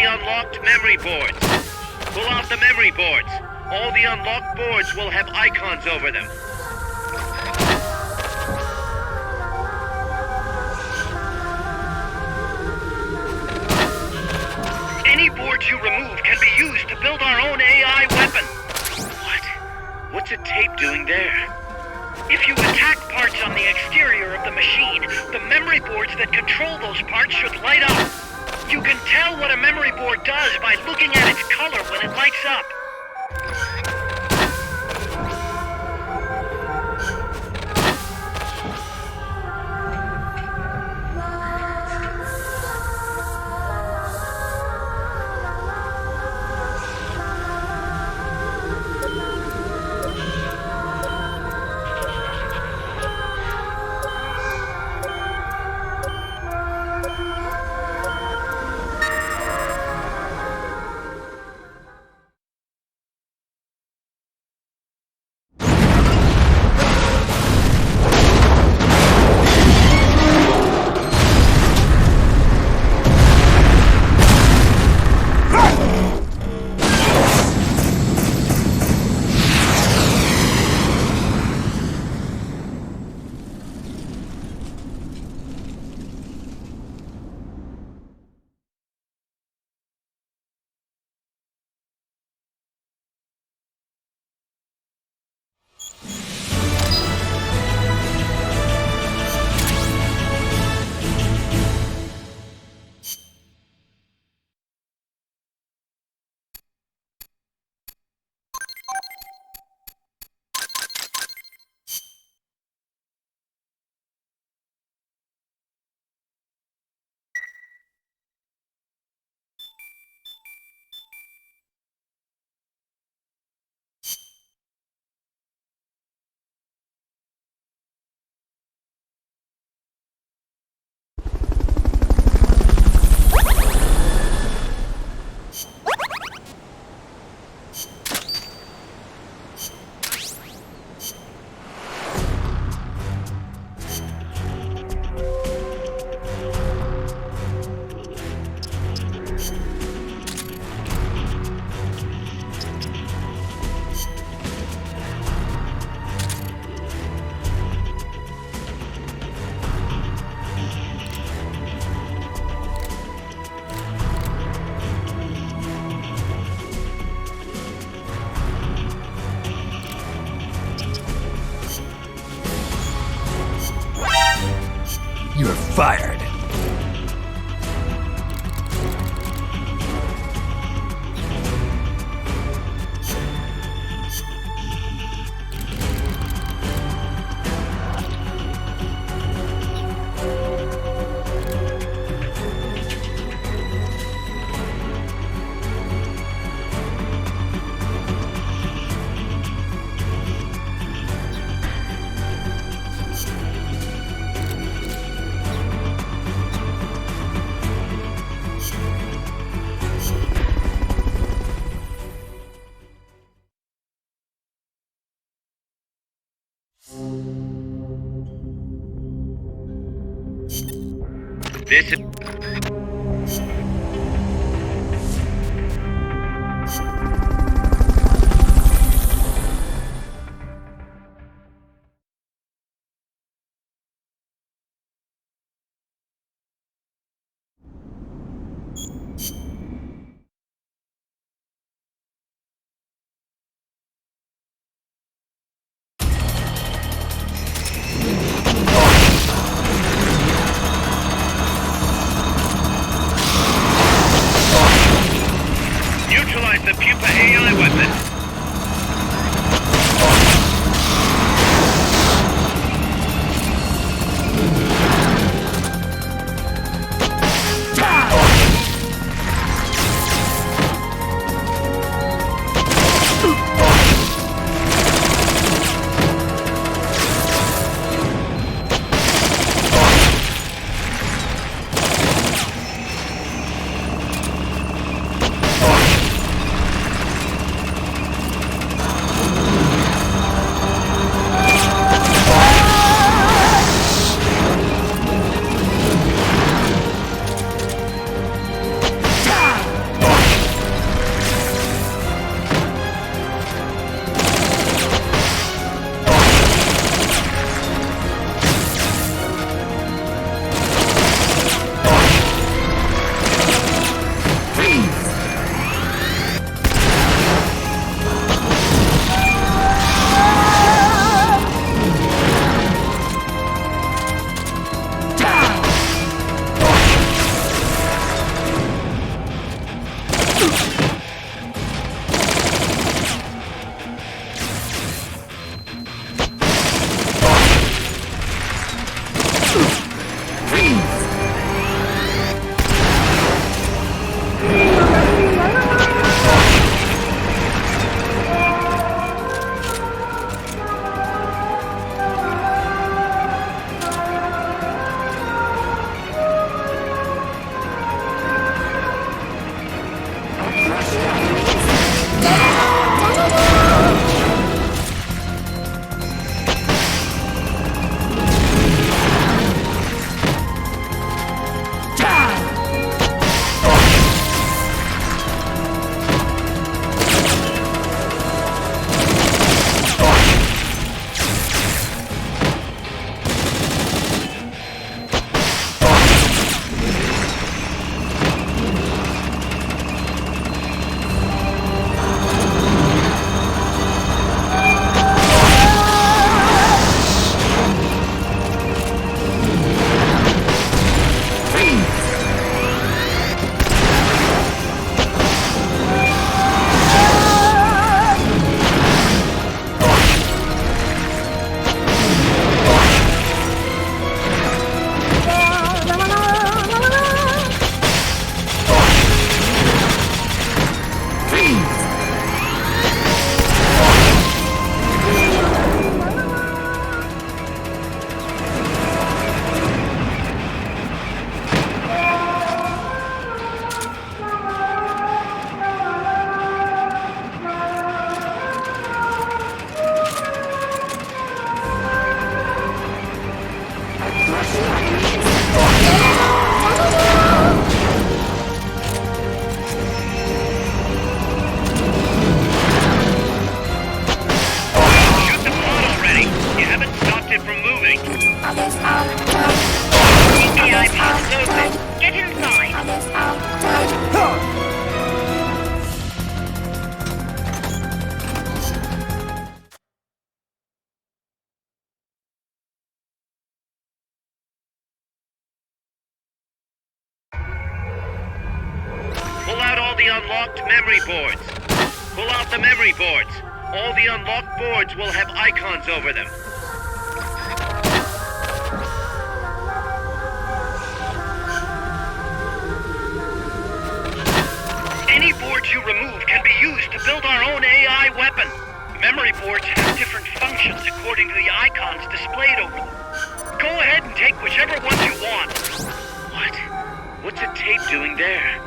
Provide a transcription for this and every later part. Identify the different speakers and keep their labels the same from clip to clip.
Speaker 1: Unlocked memory boards. Pull out the memory boards. All the unlocked boards will have icons over them. Any boards you remove can be used to build our own AI weapon. What? What's a tape doing there? If you attack parts on the exterior of the machine, the memory boards that control those parts should light up. You can tell what a memory board does by looking at its color when it lights up.
Speaker 2: fired.
Speaker 1: This is... the unlocked memory boards. Pull out the memory boards. All the unlocked boards will have icons over them. Any boards you remove can be used to build our own AI weapon. Memory boards have different functions according to the icons displayed over them. Go ahead and take whichever ones you want. What? What's a tape doing there?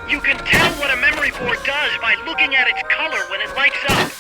Speaker 1: You can tell what a memory board does by looking at its color when it lights up.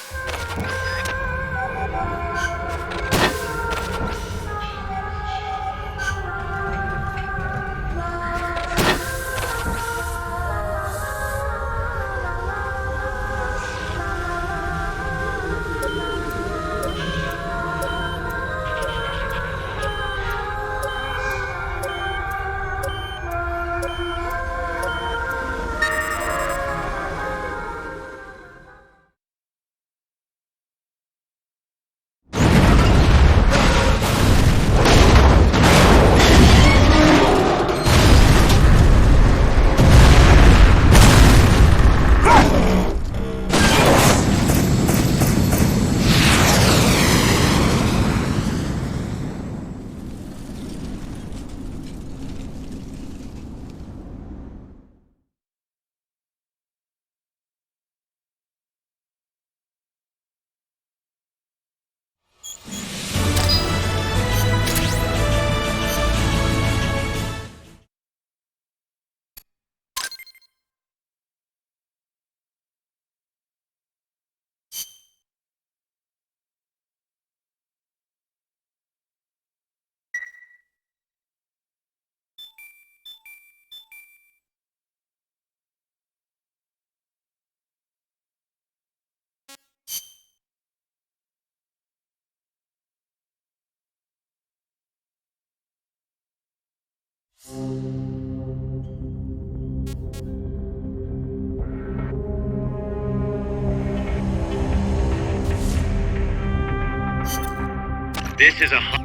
Speaker 1: This is a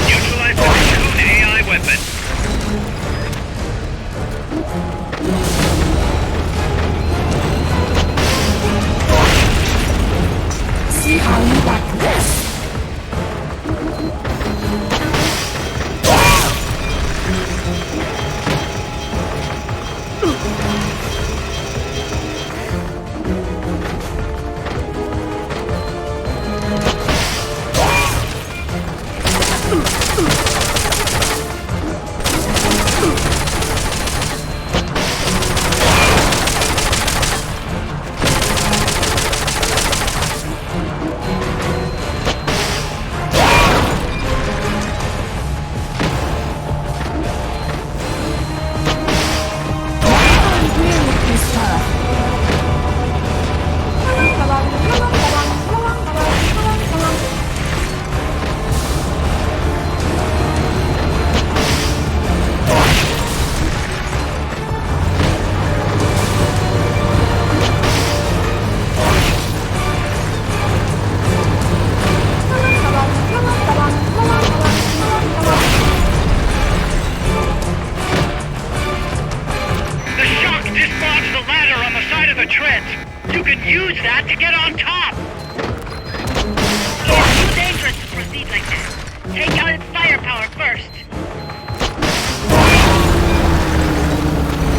Speaker 1: neutralize the Cocoon AI weapon.
Speaker 2: See how you like this?
Speaker 1: You can use that to get on top!
Speaker 3: It's too dangerous to proceed like this. Take out its firepower first.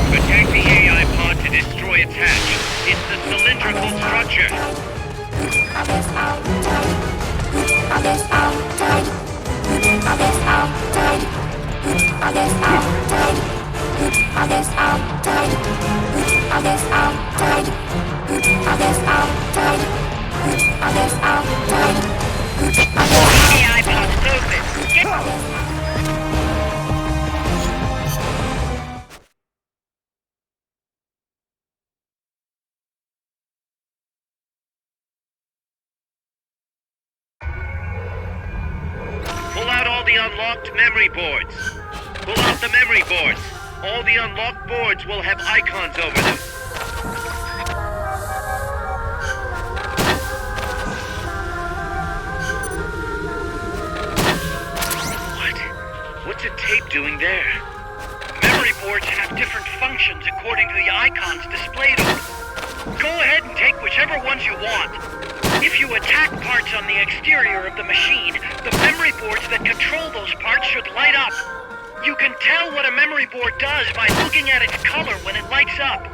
Speaker 1: Attack the AI pod to destroy its hatch. It's the cylindrical structure.
Speaker 3: AI pod's open. Get...
Speaker 1: the unlocked memory boards. Pull out the memory boards. All the unlocked boards will have icons over them. What's a tape doing there?
Speaker 4: Memory boards have different functions according to the icons displayed on them. Go ahead and take whichever ones you want. If you attack parts on the exterior of the machine, the memory boards that control those parts should light up. You can tell what a memory board does by looking at its color when it lights up.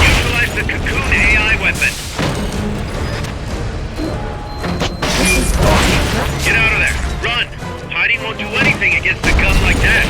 Speaker 1: Utilize the Cocoon AI weapon. Get out of there. Run. Hiding won't do anything against a gun like that.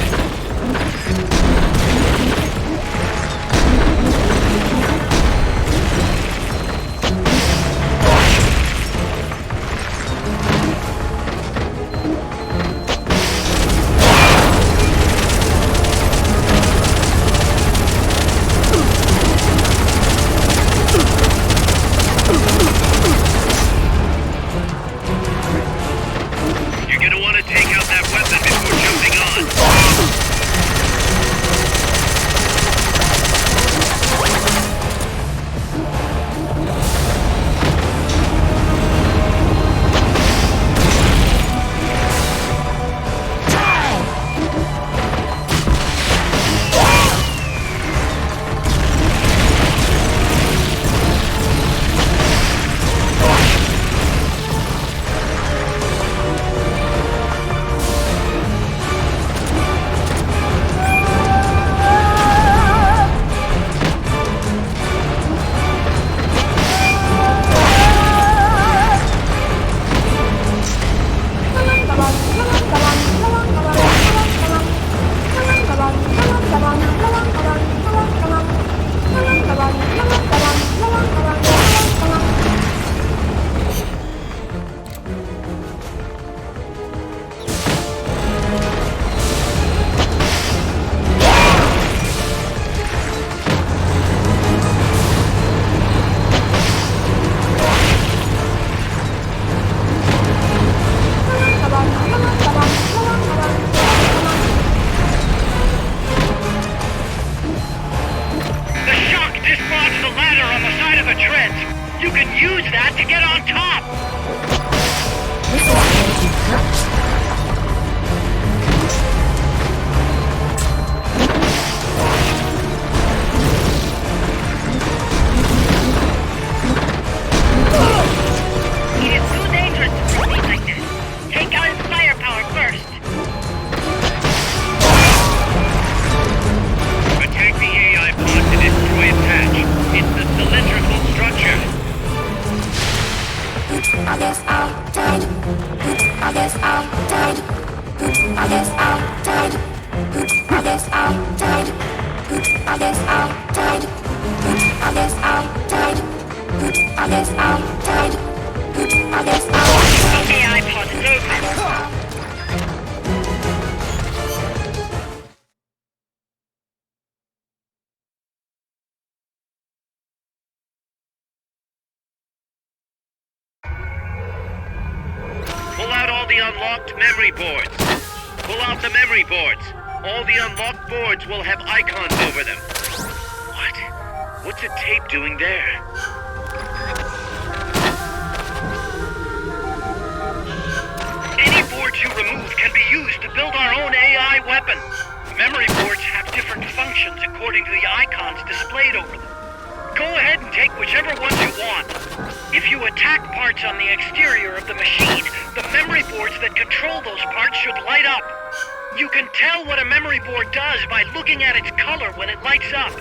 Speaker 1: You're gonna want to take out that weapon before jumping on.
Speaker 2: others outside. Put others outside. Put others outside. Put others outside.
Speaker 3: AI pod open.
Speaker 1: Pull out all the unlocked memory boards. Pull out the memory boards. All the unlocked boards will have icons over them. What? What's a tape doing there?
Speaker 4: Any boards you remove can be used to build our own AI weapon. Memory boards have different functions according to the icons displayed over them. Go ahead and take whichever ones you want. If you attack parts on the exterior of the machine, the memory boards that control those parts should light up. You can tell what a memory board does by looking at its color when it lights up.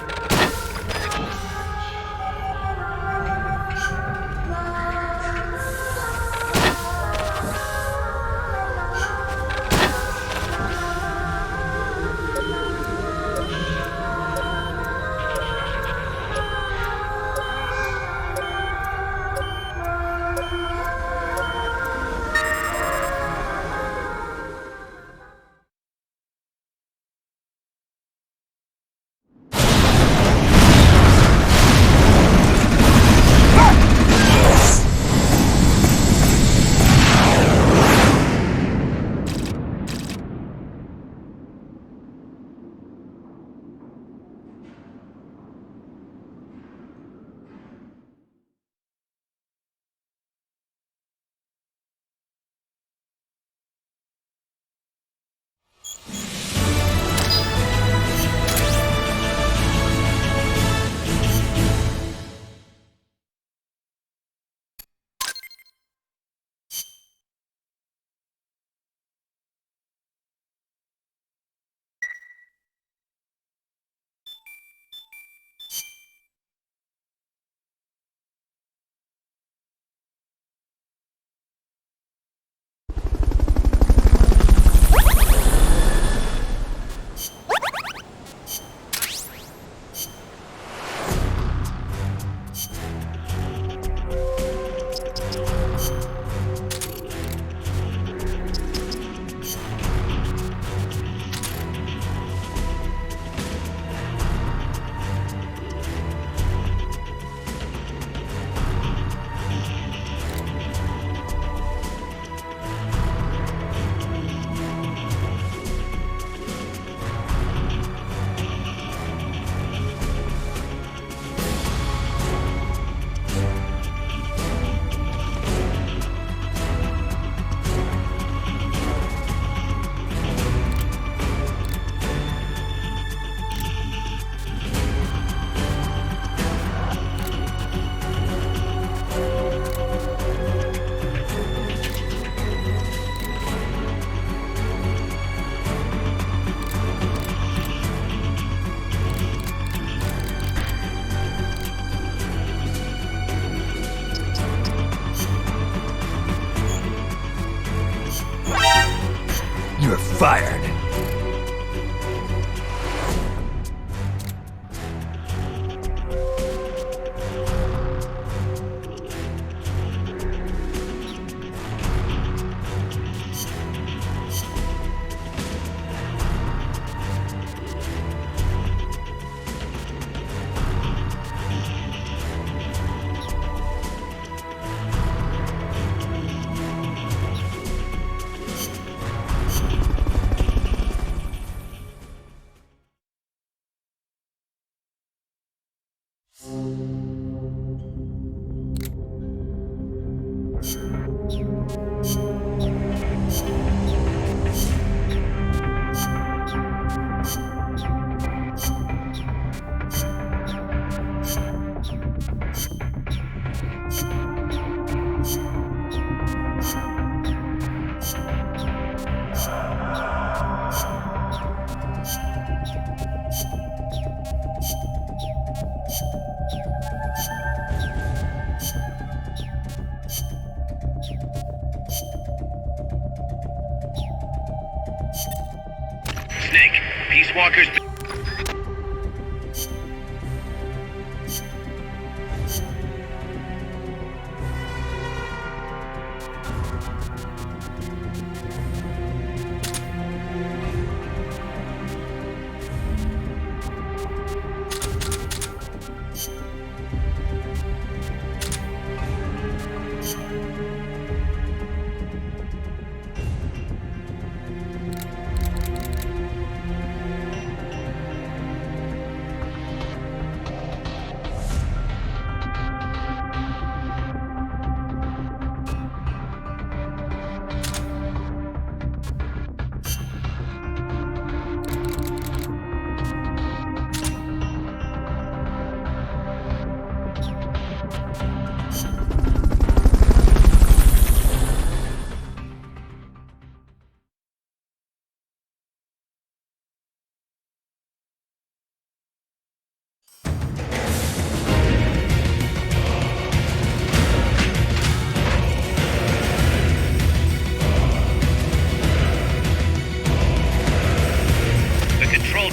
Speaker 5: You're fired.
Speaker 1: Snake, Peace Walker's...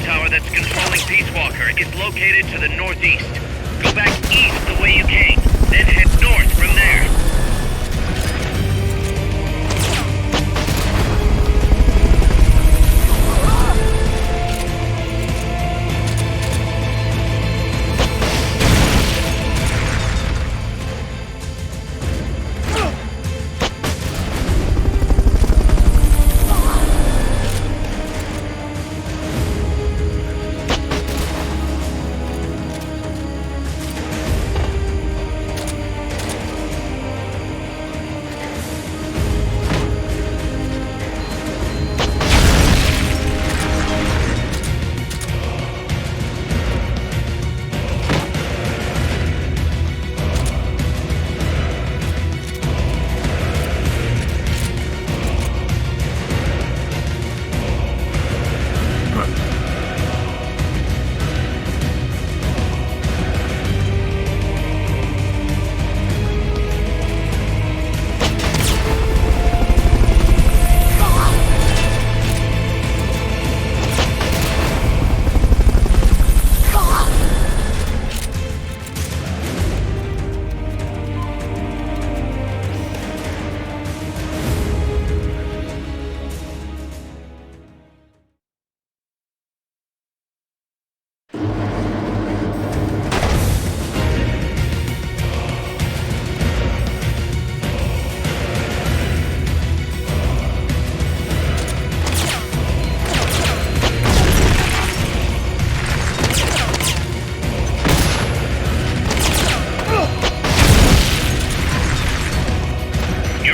Speaker 1: tower that's controlling Peace Walker is located to the northeast. Go back east the way you came, then head north from there.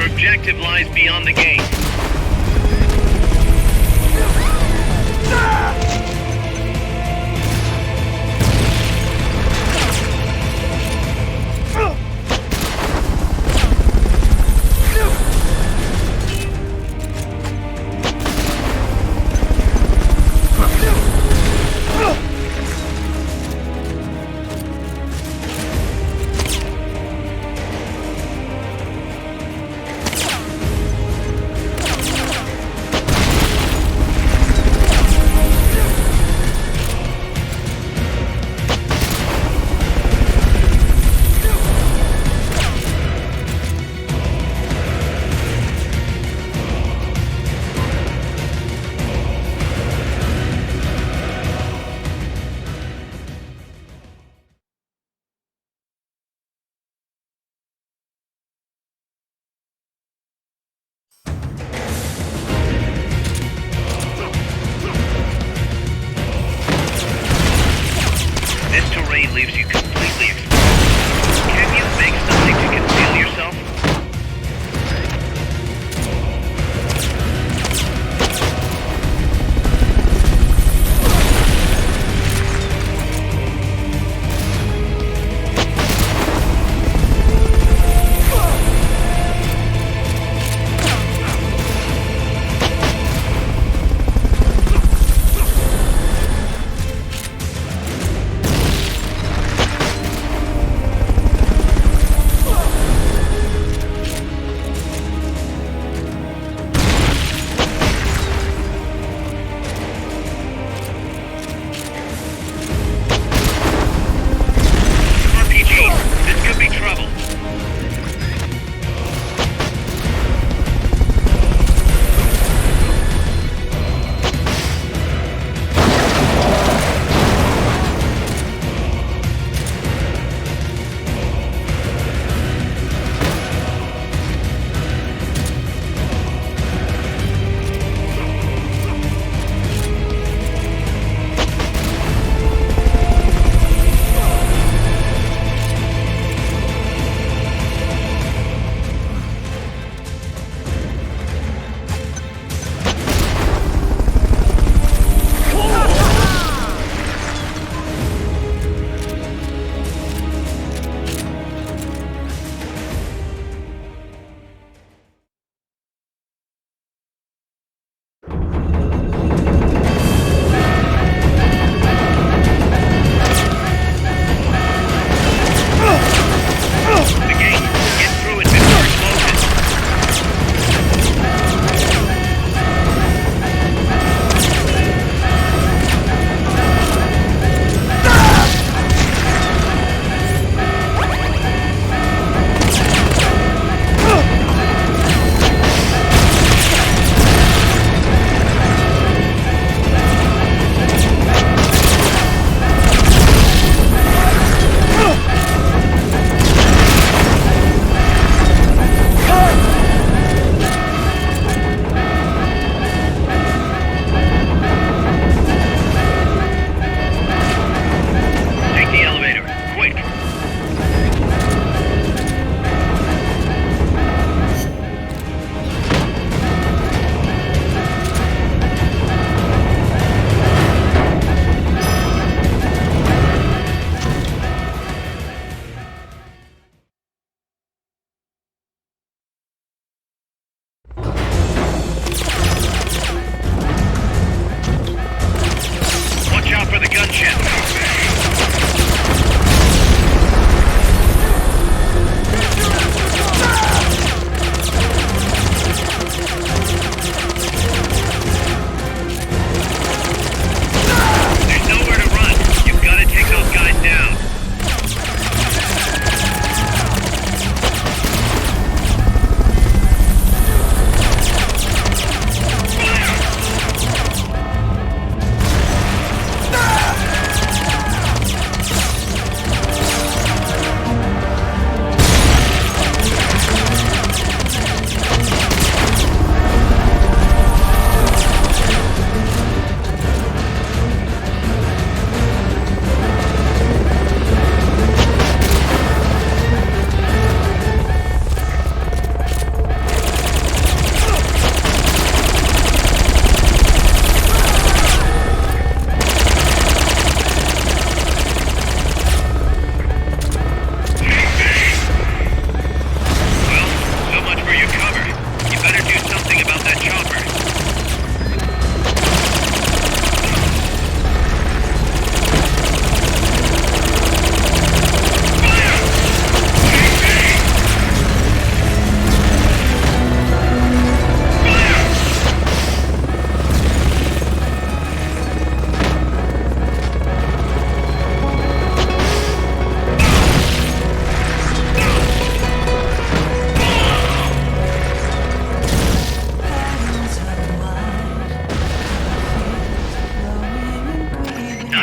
Speaker 1: Objective lies beyond the gate. This terrain leaves you completely exposed. Can you make something to conceal yourself?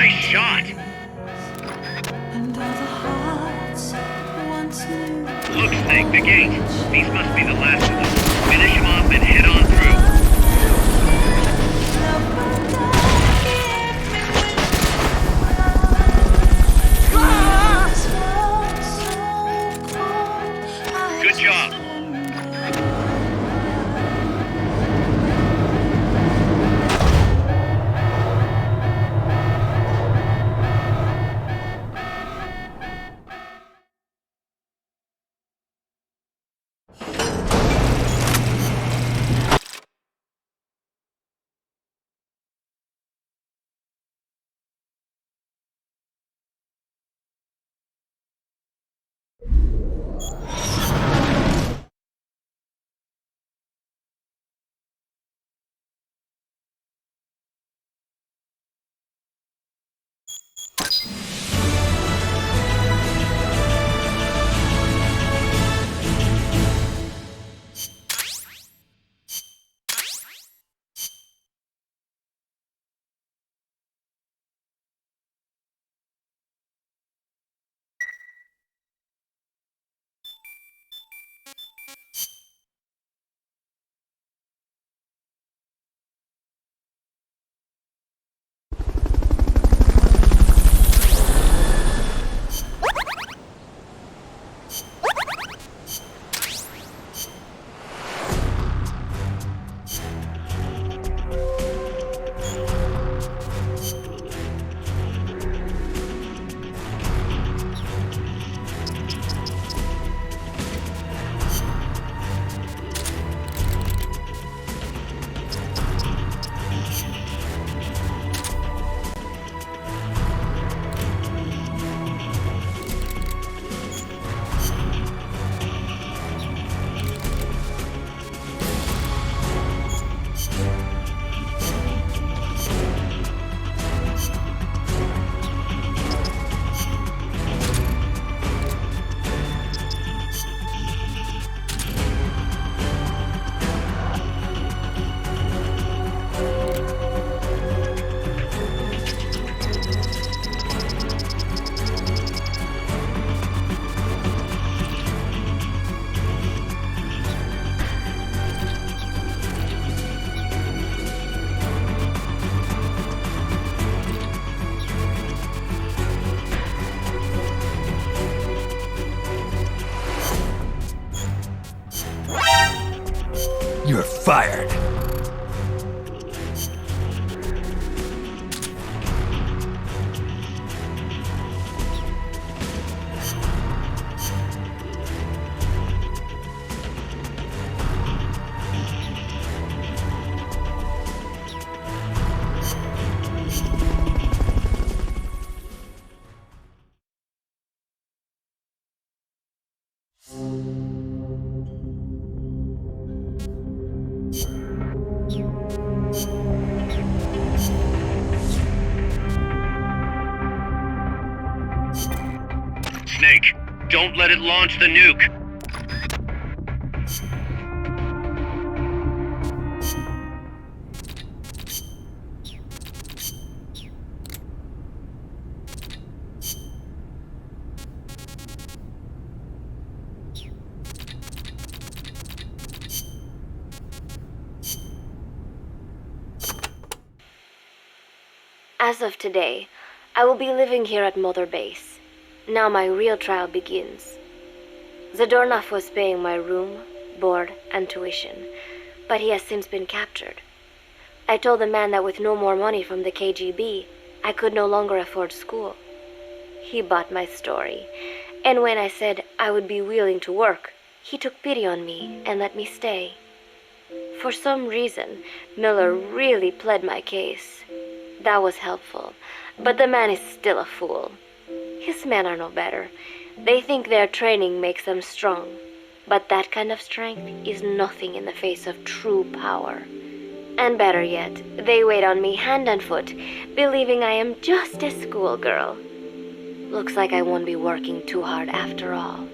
Speaker 1: Nice shot. Look, Snake, the gate. These must be the last of them. Finish them off and head on through. Good job.
Speaker 5: You're fired.
Speaker 1: Snake, don't let it launch the nuke.
Speaker 6: As of today, I will be living here at Mother Base. Now my real trial begins. Zadornov was paying my room, board, and tuition, but he has since been captured. I told the man that with no more money from the KGB, I could no longer afford school. He bought my story, and when I said I would be willing to work, he took pity on me and let me stay. For some reason, Miller really pled my case. That was helpful, but the man is still a fool. His men are no better. They think their training makes them strong, but that kind of strength is nothing in the face of true power. And better yet, they wait on me hand and foot, believing I am just a schoolgirl. Looks like I won't be working too hard after all.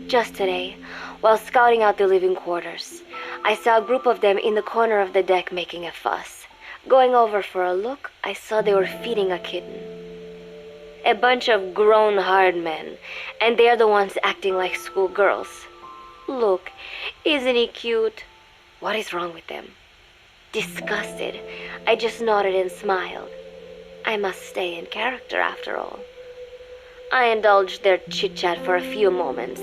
Speaker 6: Just today, while scouting out the living quarters, I saw a group of them in the corner of the deck making a fuss. Going over for a look, I saw they were feeding a kitten. A bunch of grown hard men, and they're the ones acting like schoolgirls. Look, isn't he cute? What is wrong with them? Disgusted, I just nodded and smiled. I must stay in character after all. I indulged their chit-chat for a few moments.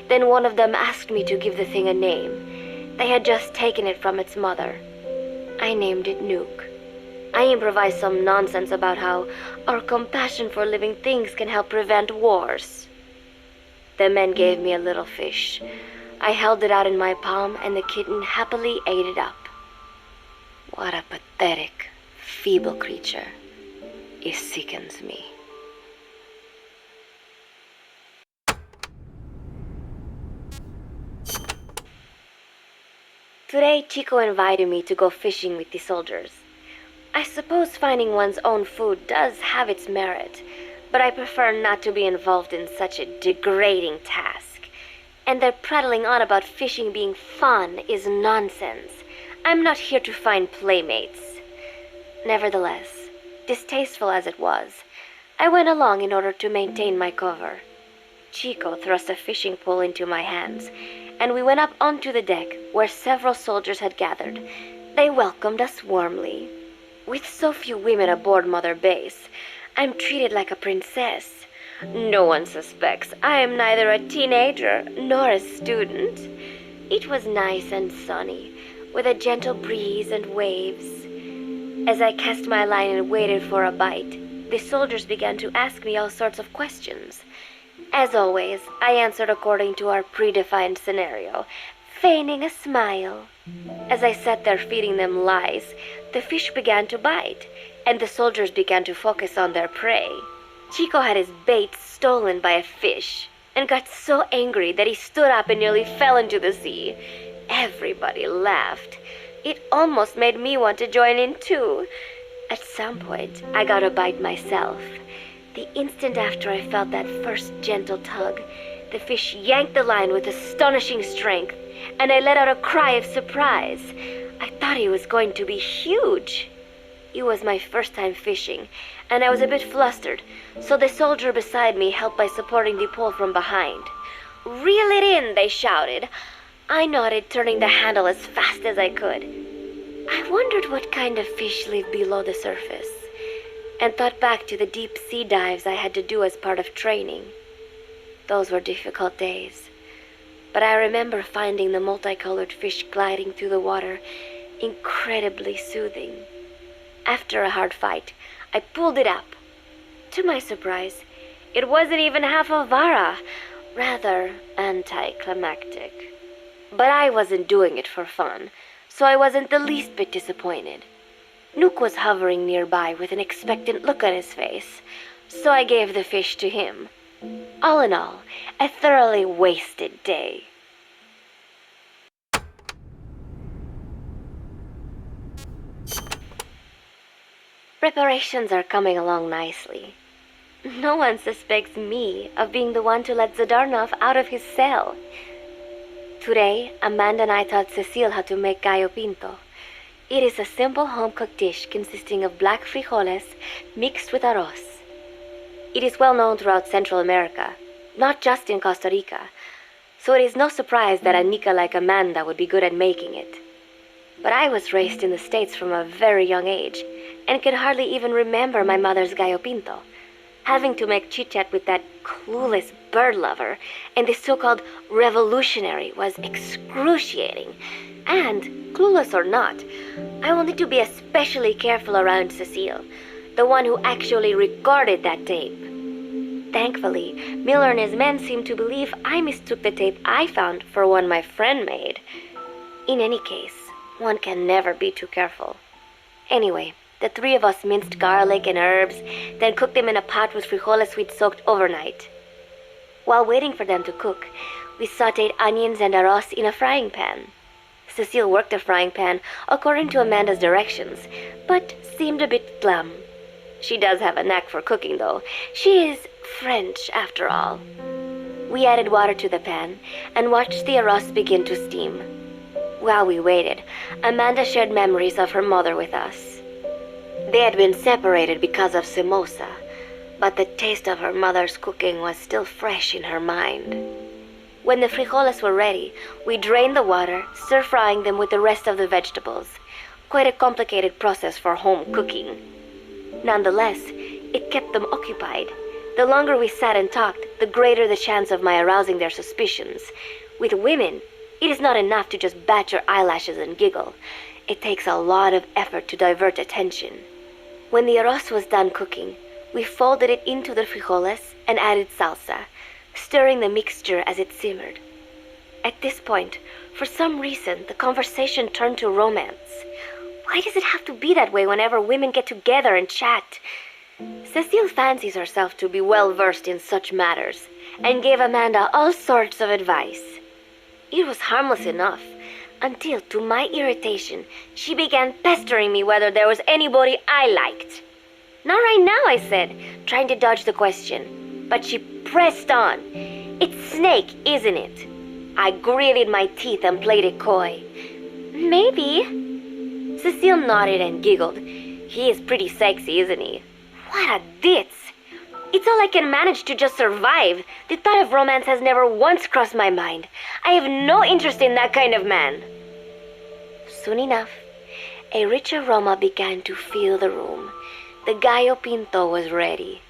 Speaker 6: Then one of them asked me to give the thing a name. They had just taken it from its mother. I named it Nuke. I improvised some nonsense about how our compassion for living things can help prevent wars. The men gave me a little fish. I held it out in my palm and the kitten happily ate it up. What a pathetic, feeble creature. It sickens me. Today, Chico invited me to go fishing with the soldiers. I suppose finding one's own food does have its merit, but I prefer not to be involved in such a degrading task. And their prattling on about fishing being fun is nonsense. I'm not here to find playmates. Nevertheless, distasteful as it was, I went along in order to maintain my cover. Chico thrust a fishing pole into my hands, and we went up onto the deck where several soldiers had gathered. They welcomed us warmly. With so few women aboard Mother Base, I'm treated like a princess. No one suspects I am neither a teenager nor a student. It was nice and sunny, with a gentle breeze and waves. As I cast my line and waited for a bite, the soldiers began to ask me all sorts of questions. As always, I answered according to our predefined scenario, feigning a smile. As I sat there feeding them lies, the fish began to bite, and the soldiers began to focus on their prey. Chico had his bait stolen by a fish, and got so angry that he stood up and nearly fell into the sea. Everybody laughed. It almost made me want to join in too. At some point, I got a bite myself. The instant after I felt that first gentle tug, the fish yanked the line with astonishing strength, and I let out a cry of surprise. I thought he was going to be huge. It was my first time fishing, and I was a bit flustered, so the soldier beside me helped by supporting the pole from behind. "Reel it in," they shouted. I nodded, turning the handle as fast as I could. I wondered what kind of fish lived below the surface, and thought back to the deep sea dives I had to do as part of training. Those were difficult days, but I remember finding the multicolored fish gliding through the water incredibly soothing. After a hard fight, I pulled it up. To my surprise, it wasn't even half a vara, rather anticlimactic. But I wasn't doing it for fun, so I wasn't the least bit disappointed. Nook was hovering nearby with an expectant look on his face, so I gave the fish to him. All in all, a thoroughly wasted day. Preparations are coming along nicely. No one suspects me of being the one to let Zadornov out of his cell. Today, Amanda and I taught Cecile how to make gallo pinto. It is a simple home-cooked dish consisting of black frijoles mixed with arroz. It is well known throughout Central America, not just in Costa Rica, so it is no surprise that a Nica like Amanda would be good at making it. But I was raised in the States from a very young age, and can hardly even remember my mother's gallo pinto. Having to make chit-chat with that clueless bird lover and the so-called revolutionary was excruciating. And, clueless or not, I will need to be especially careful around Cecile, the one who actually recorded that tape. Thankfully, Miller and his men seemed to believe I mistook the tape I found for one my friend made. In any case, one can never be too careful. Anyway, the three of us minced garlic and herbs, then cooked them in a pot with frijoles we'd soaked overnight. While waiting for them to cook, we sautéed onions and arroz in a frying pan. Cecile worked the frying pan according to Amanda's directions, but seemed a bit glum. She does have a knack for cooking, though. She is French, after all. We added water to the pan and watched the arroz begin to steam. While we waited, Amanda shared memories of her mother with us. They had been separated because of Simosa, but the taste of her mother's cooking was still fresh in her mind. When the frijoles were ready, we drained the water, stir-frying them with the rest of the vegetables. Quite a complicated process for home cooking. Nonetheless, it kept them occupied. The longer we sat and talked, the greater the chance of my arousing their suspicions. With women, it is not enough to just bat your eyelashes and giggle. It takes a lot of effort to divert attention. When the arroz was done cooking, we folded it into the frijoles and added salsa, stirring the mixture as it simmered. At this point, for some reason, the conversation turned to romance. Why does it have to be that way whenever women get together and chat? Cecile fancies herself to be well-versed in such matters, and gave Amanda all sorts of advice. It was harmless enough, until, to my irritation, she began pestering me whether there was anybody I liked. Not right now, I said, trying to dodge the question. But she pressed on. It's Snake, isn't it? I gritted my teeth and played it coy. Maybe. Cecile nodded and giggled. He is pretty sexy, isn't he? What a ditz! It's all I can manage to just survive. The thought of romance has never once crossed my mind. I have no interest in that kind of man. Soon enough, a rich aroma began to fill the room. The gallo pinto was ready.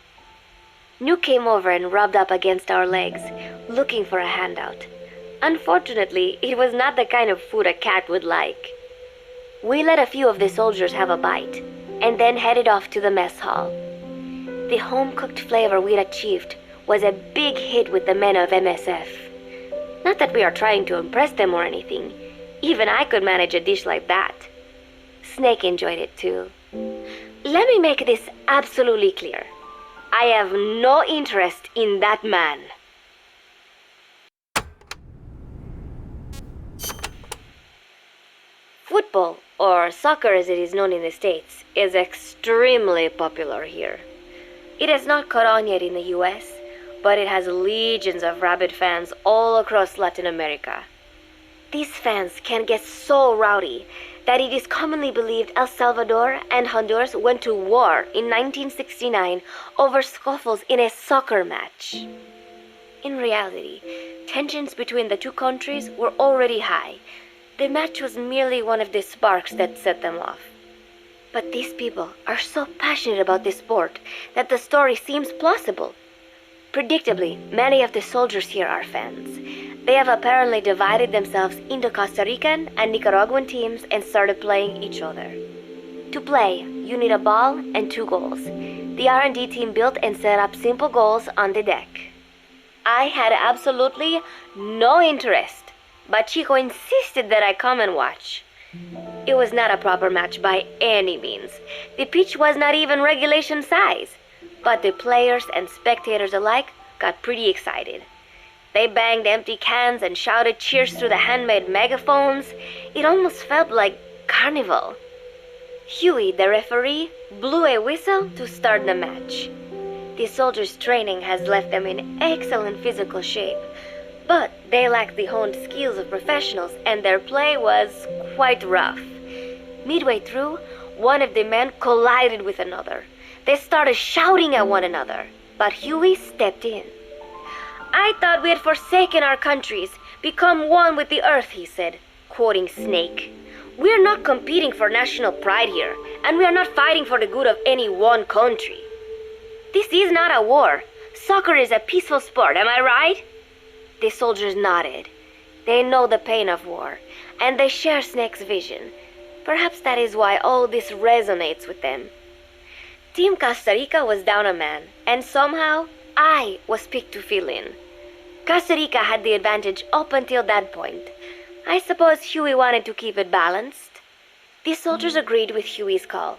Speaker 6: New came over and rubbed up against our legs, looking for a handout. Unfortunately, it was not the kind of food a cat would like. We let a few of the soldiers have a bite, and then headed off to the mess hall. The home-cooked flavor we'd achieved was a big hit with the men of MSF. Not that we are trying to impress them or anything. Even I could manage a dish like that. Snake enjoyed it too. Let me make this absolutely clear. I have no interest in that man. Football, or soccer as it is known in the States, is extremely popular here. It has not caught on yet in the US, but it has legions of rabid fans all across Latin America. These fans can get so rowdy that it is commonly believed El Salvador and Honduras went to war in 1969 over scuffles in a soccer match. In reality, tensions between the two countries were already high. The match was merely one of the sparks that set them off. But these people are so passionate about this sport that the story seems plausible. Predictably, many of the soldiers here are fans. They have apparently divided themselves into Costa Rican and Nicaraguan teams and started playing each other. To play, you need a ball and 2 goals. The R&D team built and set up simple goals on the deck. I had absolutely no interest, but Chico insisted that I come and watch. It was not a proper match by any means. The pitch was not even regulation size, but the players and spectators alike got pretty excited. They banged empty cans and shouted cheers through the handmade megaphones. It almost felt like carnival. Huey, the referee, blew a whistle to start the match. The soldiers' training has left them in excellent physical shape, but they lacked the honed skills of professionals and their play was quite rough. Midway through, one of the men collided with another. They started shouting at one another, but Huey stepped in. I thought we had forsaken our countries, become one with the earth, he said, quoting Snake. We are not competing for national pride here, and we are not fighting for the good of any one country. This is not a war. Soccer is a peaceful sport, am I right? The soldiers nodded. They know the pain of war, and they share Snake's vision. Perhaps that is why all this resonates with them. Team Costa Rica was down a man, and somehow I was picked to fill in. Costa Rica had the advantage up until that point. I suppose Huey wanted to keep it balanced. The soldiers agreed with Huey's call.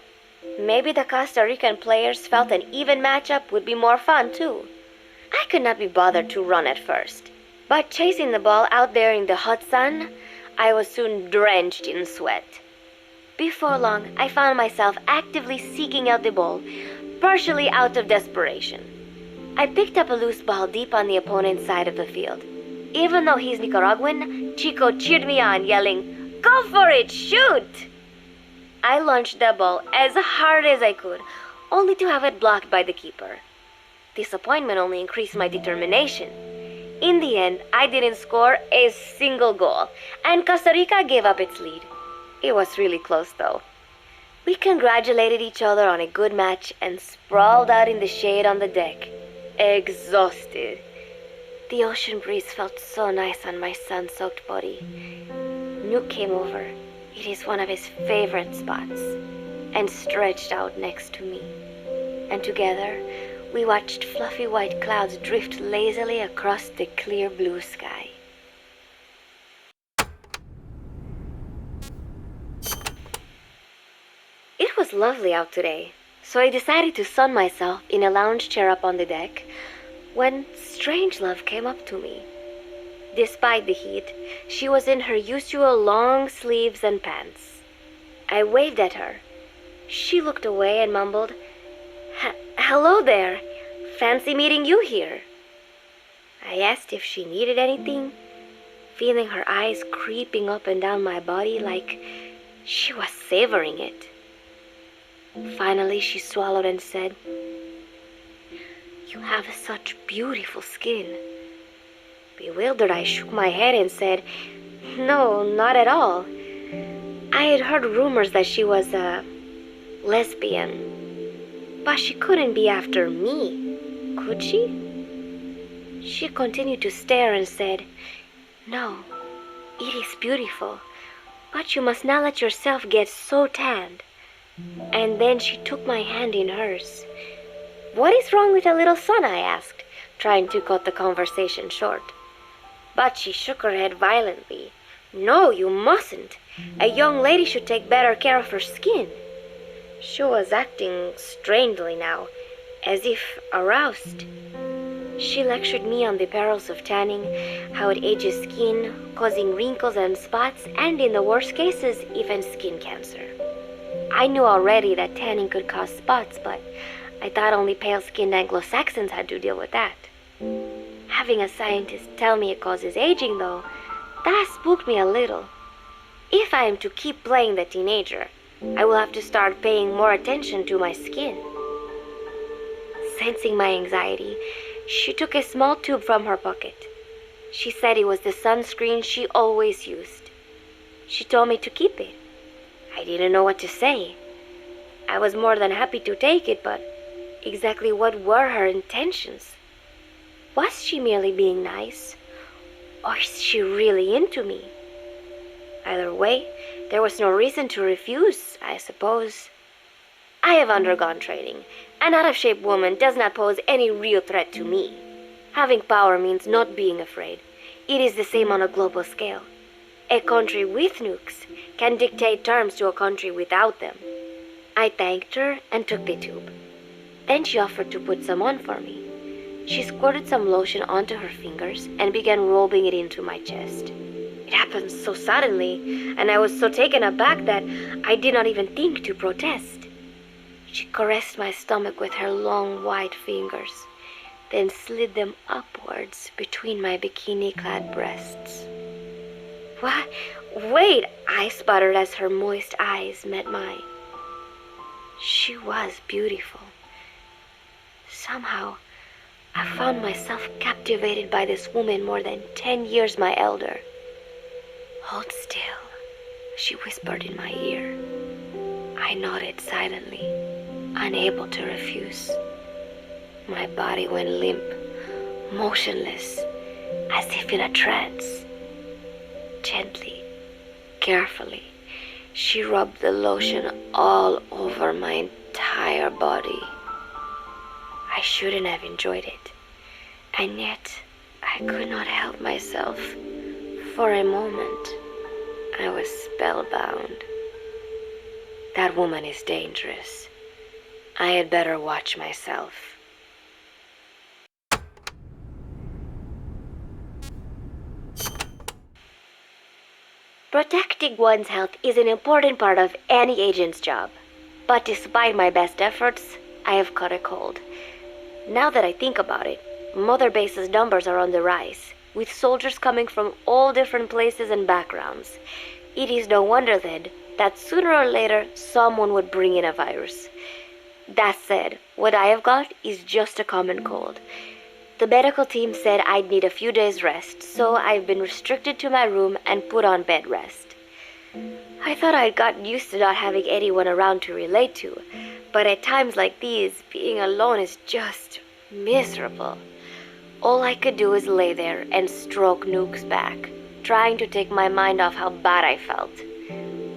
Speaker 6: Maybe the Costa Rican players felt an even matchup would be more fun too. I could not be bothered to run at first, but chasing the ball out there in the hot sun, I was soon drenched in sweat. Before long, I found myself actively seeking out the ball, partially out of desperation. I picked up a loose ball deep on the opponent's side of the field. Even though he's Nicaraguan, Chico cheered me on, yelling, "Go for it, shoot!" I launched the ball as hard as I could, only to have it blocked by the keeper. Disappointment only increased my determination. In the end, I didn't score a single goal, and Costa Rica gave up its lead. It was really close, though. We congratulated each other on a good match and sprawled out in the shade on the deck, exhausted. The ocean breeze felt so nice on my sun-soaked body. Nuke came over. It is one of his favorite spots, and stretched out next to me. And together, we watched fluffy white clouds drift lazily across the clear blue sky. It was lovely out today, so I decided to sun myself in a lounge chair up on the deck when Strangelove came up to me. Despite the heat, she was in her usual long sleeves and pants. I waved at her. She looked away and mumbled, "Hello there. Fancy meeting you here." I asked if she needed anything, feeling her eyes creeping up and down my body like she was savoring it. Finally, she swallowed and said, "You have such beautiful skin." Bewildered, I shook my head and said, "No, not at all. I had heard rumors that she was a lesbian, but she couldn't be after me, could she?" She continued to stare and said, "No, it is beautiful, but you must not let yourself get so tanned." And then she took my hand in hers. "What is wrong with a little sun?" I asked, trying to cut the conversation short. But she shook her head violently. "No, you mustn't. A young lady should take better care of her skin." She was acting strangely now, as if aroused. She lectured me on the perils of tanning, how it ages skin, causing wrinkles and spots, and in the worst cases, even skin cancer. I knew already that tanning could cause spots, but I thought only pale-skinned Anglo-Saxons had to deal with that. Having a scientist tell me it causes aging, though, that spooked me a little. If I am to keep playing the teenager, I will have to start paying more attention to my skin. Sensing my anxiety, she took a small tube from her pocket. She said it was the sunscreen she always used. She told me to keep it. I didn't know what to say. I was more than happy to take it, but exactly what were her intentions? Was she merely being nice? Or is she really into me? Either way, there was no reason to refuse, I suppose. I have undergone training. An out-of-shape woman does not pose any real threat to me. Having power means not being afraid. It is the same on a global scale. A country with nukes can dictate terms to a country without them. I thanked her and took the tube. Then she offered to put some on for me. She squirted some lotion onto her fingers and began rolling it into my chest. It happened so suddenly, and I was so taken aback that I did not even think to protest. She caressed my stomach with her long white fingers, then slid them upwards between my bikini-clad breasts. "What? Wait," I sputtered as her moist eyes met mine. She was beautiful. Somehow, I found myself captivated by this woman more than 10 years my elder. "Hold still," she whispered in my ear. I nodded silently, unable to refuse. My body went limp, motionless, as if in a trance. Gently, carefully, she rubbed the lotion all over my entire body. I shouldn't have enjoyed it, and yet I could not help myself. For a moment, I was spellbound. That woman is dangerous. I had better watch myself. Protecting one's health is an important part of any agent's job. But despite my best efforts, I have caught a cold. Now that I think about it, Mother Base's numbers are on the rise, with soldiers coming from all different places and backgrounds. It is no wonder then that sooner or later someone would bring in a virus. That said, what I have got is just a common cold. The medical team said I'd need a few days rest, so I've been restricted to my room and put on bed rest. I thought I'd gotten used to not having anyone around to relate to, but at times like these, being alone is just miserable. All I could do is lay there and stroke Nook's back, trying to take my mind off how bad I felt.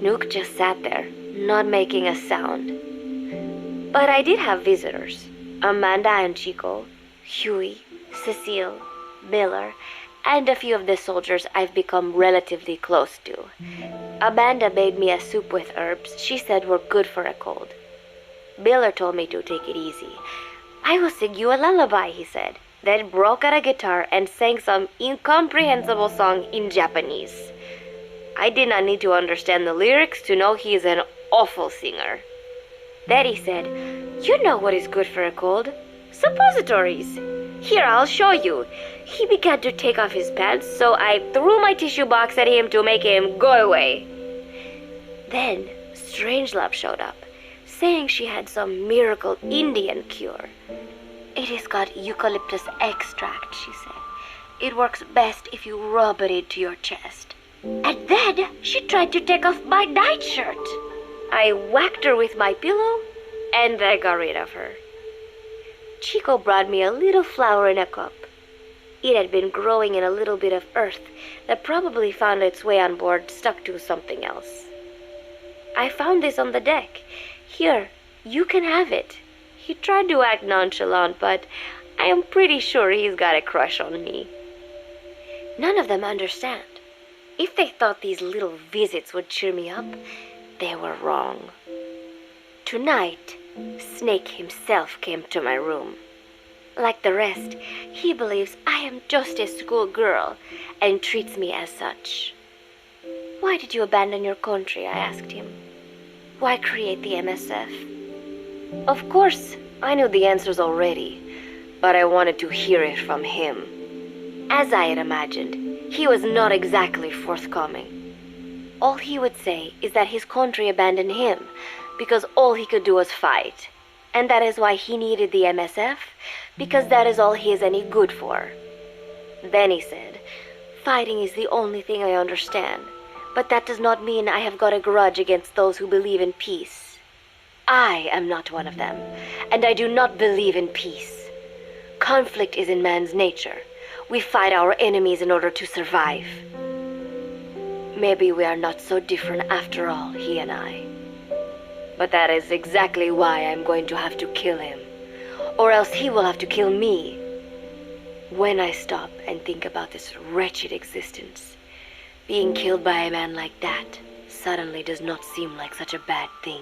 Speaker 6: Nook just sat there, not making a sound. But I did have visitors. Amanda and Chico, Huey, Cecile, Miller, and a few of the soldiers I've become relatively close to. Amanda made me a soup with herbs she said were good for a cold. Miller told me to take it easy. I will sing you a lullaby, he said, then broke out a guitar and sang some incomprehensible song in Japanese. I did not need to understand the lyrics to know he is an awful singer. Then he said, "You know what is good for a cold? Suppositories. Here, I'll show you." He began to take off his pants, so I threw my tissue box at him to make him go away. Then Strangelove showed up, saying she had some miracle Indian cure. "It has got eucalyptus extract," she said. "It works best if you rub it into your chest." And then she tried to take off my nightshirt. I whacked her with my pillow, and I got rid of her. Chico brought me a little flower in a cup. It had been growing in a little bit of earth that probably found its way on board stuck to something else. "I found this on the deck. Here, you can have it." He tried to act nonchalant, but I am pretty sure he's got a crush on me. None of them understand. If they thought these little visits would cheer me up, they were wrong. Tonight, Snake himself came to my room. Like the rest, he believes I am just a schoolgirl and treats me as such. "Why did you abandon your country?" I asked him. "Why create the MSF?" Of course, I knew the answers already, but I wanted to hear it from him. As I had imagined, he was not exactly forthcoming. All he would say is that his country abandoned him because all he could do was fight, and that is why he needed the MSF, because that is all he is any good for. Then he said, "Fighting is the only thing I understand, but that does not mean I have got a grudge against those who believe in peace. I am not one of them, and I do not believe in peace. Conflict is in man's nature. We fight our enemies in order to survive." Maybe we are not so different after all, he and I. But that is exactly why I'm going to have to kill him, or else he will have to kill me. When I stop and think about this wretched existence, being killed by a man like that suddenly does not seem like such a bad thing.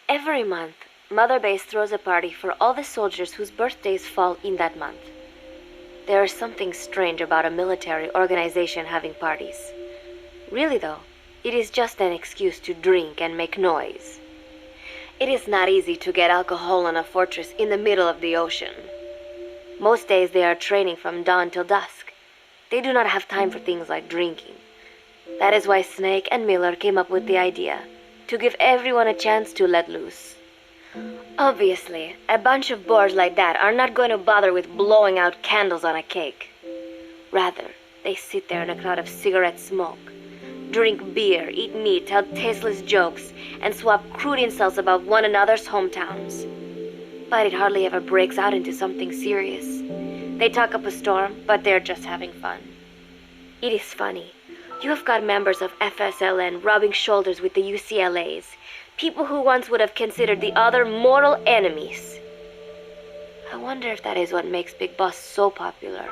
Speaker 6: Every month, Mother Base throws a party for all the soldiers whose birthdays fall in that month. There is something strange about a military organization having parties. Really though, it is just an excuse to drink and make noise. It is not easy to get alcohol on a fortress in the middle of the ocean. Most days they are training from dawn till dusk. They do not have time for things like drinking. That is why Snake and Miller came up with the idea to give everyone a chance to let loose. Obviously, a bunch of boors like that are not going to bother with blowing out candles on a cake. Rather, they sit there in a cloud of cigarette smoke, drink beer, eat meat, tell tasteless jokes, and swap crude insults about one another's hometowns. But it hardly ever breaks out into something serious. They talk up a storm, but they're just having fun. It is funny. You have got members of FSLN rubbing shoulders with the UCLAs, people who once would have considered the other mortal enemies. I wonder if that is what makes Big Boss so popular.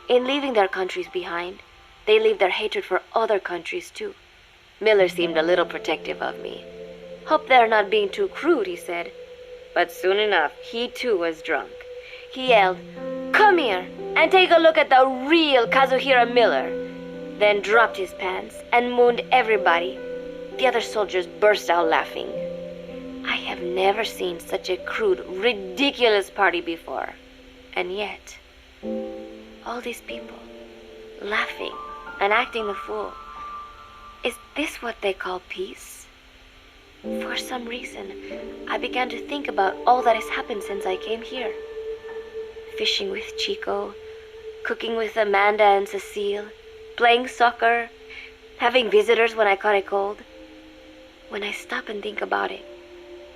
Speaker 6: In leaving their countries behind, they leave their hatred for other countries too. Miller seemed a little protective of me. "Hope they're not being too crude," he said. But soon enough, he too was drunk. He yelled, "Come here and take a look at the real Kazuhira Miller," then dropped his pants and mooned everybody. The other soldiers burst out laughing. I have never seen such a crude, ridiculous party before. And yet, All these people, laughing and acting the fool. Is this what they call peace? For some reason, I began to think about all that has happened since I came here. Fishing with Chico, cooking with Amanda and Cecile, playing soccer, having visitors when I caught a cold. When I stop and think about it,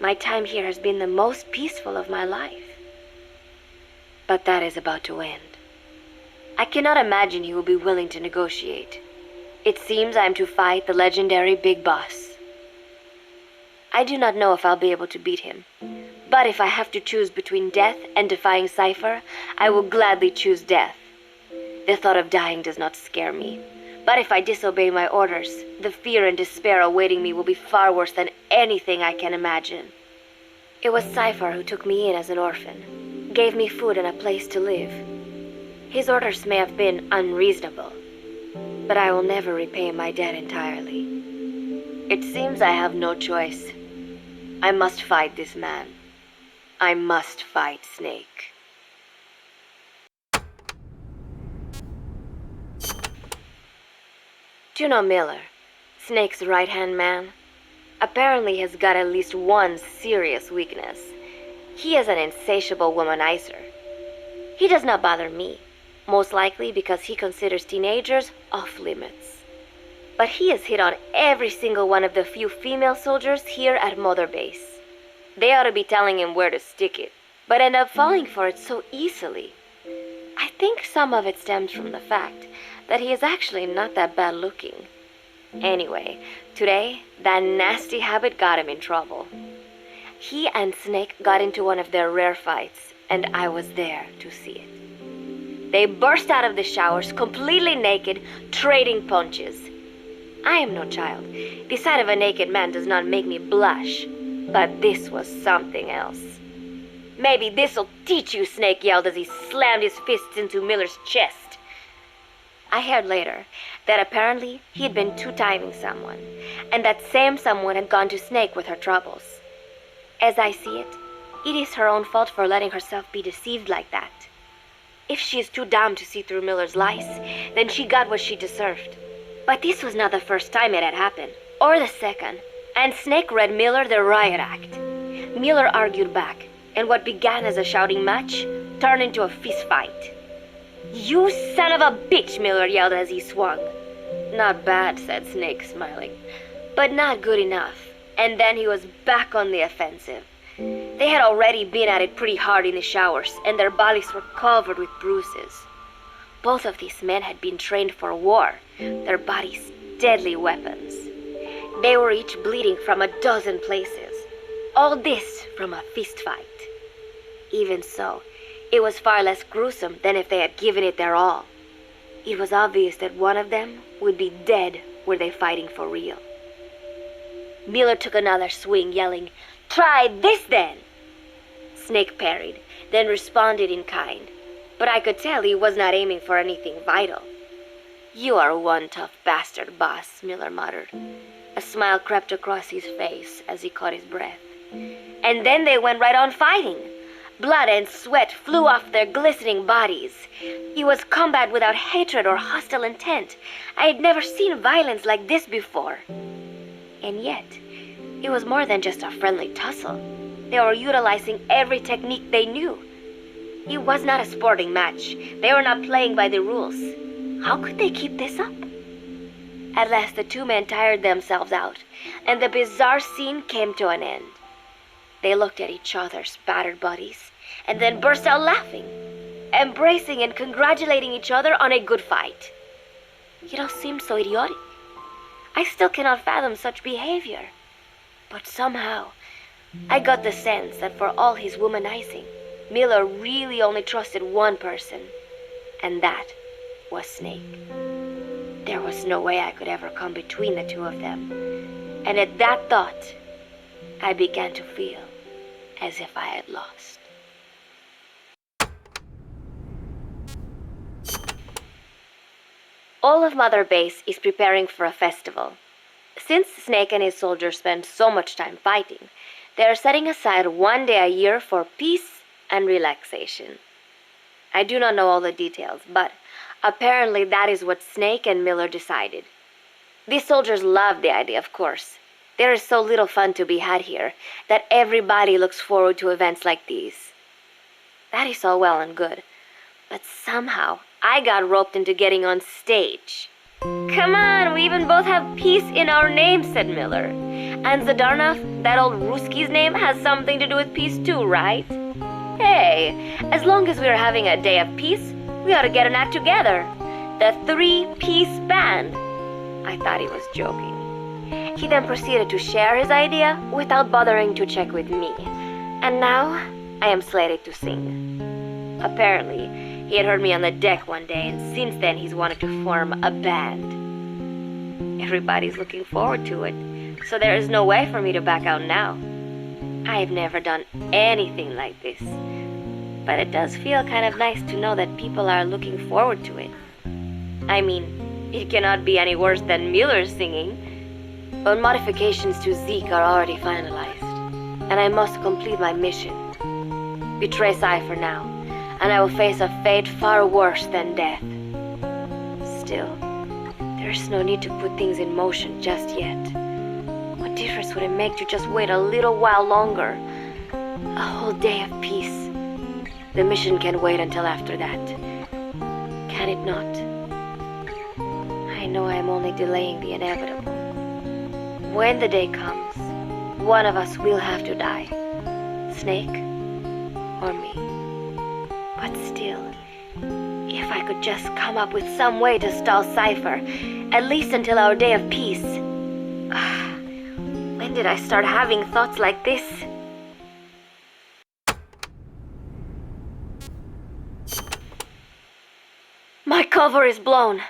Speaker 6: my time here has been the most peaceful of my life. But that is about to end. I cannot imagine he will be willing to negotiate. It seems I am to fight the legendary Big Boss. I do not know if I'll be able to beat him. But if I have to choose between death and defying Cypher, I will gladly choose death. The thought of dying does not scare me. But if I disobey my orders, the fear and despair awaiting me will be far worse than anything I can imagine. It was Cypher who took me in as an orphan, gave me food and a place to live. His orders may have been unreasonable, but I will never repay my debt entirely. It seems I have no choice. I must fight this man. I must fight Snake. Juno Miller, Snake's right-hand man, apparently has got at least one serious weakness. He is an insatiable womanizer. He does not bother me, most likely because he considers teenagers off limits. But he has hit on every single one of the few female soldiers here at Mother Base. They ought to be telling him where to stick it, but end up falling for it so easily. I think some of it stems from the fact that he is actually not that bad looking. Anyway, today, that nasty habit got him in trouble. He and Snake got into one of their rare fights, and I was there to see it. They burst out of the showers, completely naked, trading punches. I am no child. The sight of a naked man does not make me blush. But this was something else. "Maybe this'll teach you," Snake yelled as he slammed his fists into Miller's chest. I heard later that apparently he had been two-timing someone, and that same someone had gone to Snake with her troubles. As I see it, it is her own fault for letting herself be deceived like that. If she is too dumb to see through Miller's lies, then she got what she deserved. But this was not the first time it had happened, or the second, and Snake read Miller the riot act. Miller argued back, and what began as a shouting match turned into a fist fight. "You son of a bitch," Miller yelled as he swung. "Not bad," said Snake, smiling, "but not good enough." And then he was back on the offensive. They had already been at it pretty hard in the showers, and their bodies were covered with bruises. Both of these men had been trained for war, their bodies deadly weapons. They were each bleeding from a dozen places. All this from a fist fight. Even so, it was far less gruesome than if they had given it their all. It was obvious that one of them would be dead were they fighting for real. Miller took another swing, yelling, "Try this then!" Snake parried, then responded in kind, but I could tell he was not aiming for anything vital. "You are one tough bastard, boss," Miller muttered. A smile crept across his face as he caught his breath. And then they went right on fighting. Blood and sweat flew off their glistening bodies. It was combat without hatred or hostile intent. I had never seen violence like this before. And yet, it was more than just a friendly tussle. They were utilizing every technique they knew. It was not a sporting match. They were not playing by the rules. How could they keep this up? At last the two men tired themselves out, and the bizarre scene came to an end. They looked at each other's battered bodies, and then burst out laughing, embracing and congratulating each other on a good fight. It all seemed so idiotic. I still cannot fathom such behavior. But somehow, I got the sense that for all his womanizing, Miller really only trusted one person, and that was Snake. There was no way I could ever come between the two of them, and at that thought, I began to feel as if I had lost. All of Mother Base is preparing for a festival. Since Snake and his soldiers spend so much time fighting, they are setting aside one day a year for peace and relaxation. I do not know all the details, but Apparently, that is what Snake and Miller decided. These soldiers love the idea, of course. There is so little fun to be had here that everybody looks forward to events like these. That is all well and good, but somehow I got roped into getting on stage. Come on, we even both have peace in our name, said Miller. And Zadarnov, that old Ruski's name, has something to do with peace too, right? Hey, as long as we're having a day of peace, we ought to get an act together. The Three-Piece Band. I thought he was joking. He then proceeded to share his idea without bothering to check with me. And now, I am slated to sing. Apparently, he had heard me on the deck one day, and since then he's wanted to form a band. Everybody's looking forward to it, so there is no way for me to back out now. I've never done anything like this, but it does feel kind of nice to know that people are looking forward to it. I mean, it cannot be any worse than Miller's singing, but modifications to Zeke are already finalized, and I must complete my mission. Betray Cypher now, and I will face a fate far worse than death. Still, there's no need to put things in motion just yet. What difference would it make to just wait a little while longer? A whole day of peace. The mission can wait until after that. Can it not? I know I am only delaying the inevitable. When the day comes, one of us will have to die. Snake or me. But still, if I could just come up with some way to stall Cypher, at least until our day of peace. When did I start having thoughts like this? My cover is blown.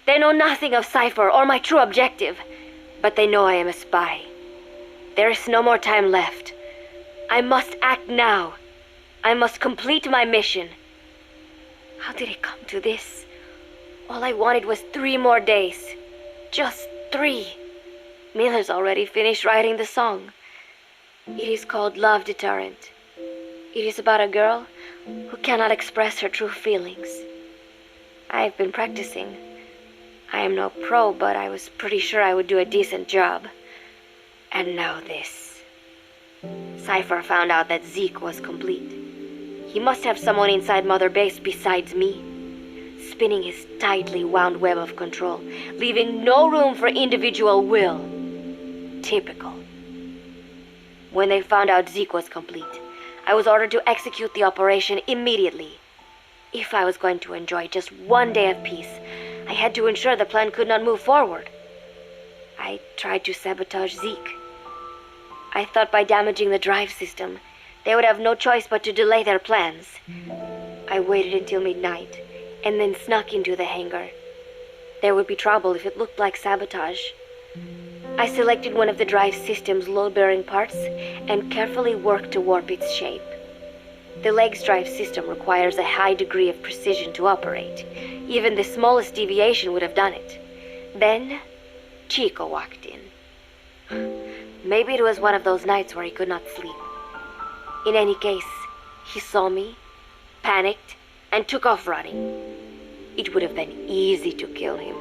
Speaker 6: They know nothing of Cypher or my true objective, but they know I am a spy. There is no more time left. I must act now. I must complete my mission. How did it come to this? All I wanted was 3 more days. Just 3. Miller's already finished writing the song. It is called Love Deterrent. It is about a girl who cannot express her true feelings. I have been practicing. I am no pro, but I was pretty sure I would do a decent job. And now this. Cypher found out that Zeke was complete. He must have someone inside Mother Base besides me, spinning his tightly wound web of control, leaving no room for individual will. Typical. When they found out Zeke was complete, I was ordered to execute the operation immediately. If I was going to enjoy just 1 day of peace, I had to ensure the plan could not move forward. I tried to sabotage Zeke. I thought by damaging the drive system, they would have no choice but to delay their plans. I waited until midnight, and then snuck into the hangar. There would be trouble if it looked like sabotage. I selected one of the drive system's load-bearing parts and carefully worked to warp its shape. The leg's drive system requires a high degree of precision to operate. Even the smallest deviation would have done it. Then, Chico walked in. Maybe it was one of those nights where he could not sleep. In any case, he saw me, panicked, and took off running. It would have been easy to kill him,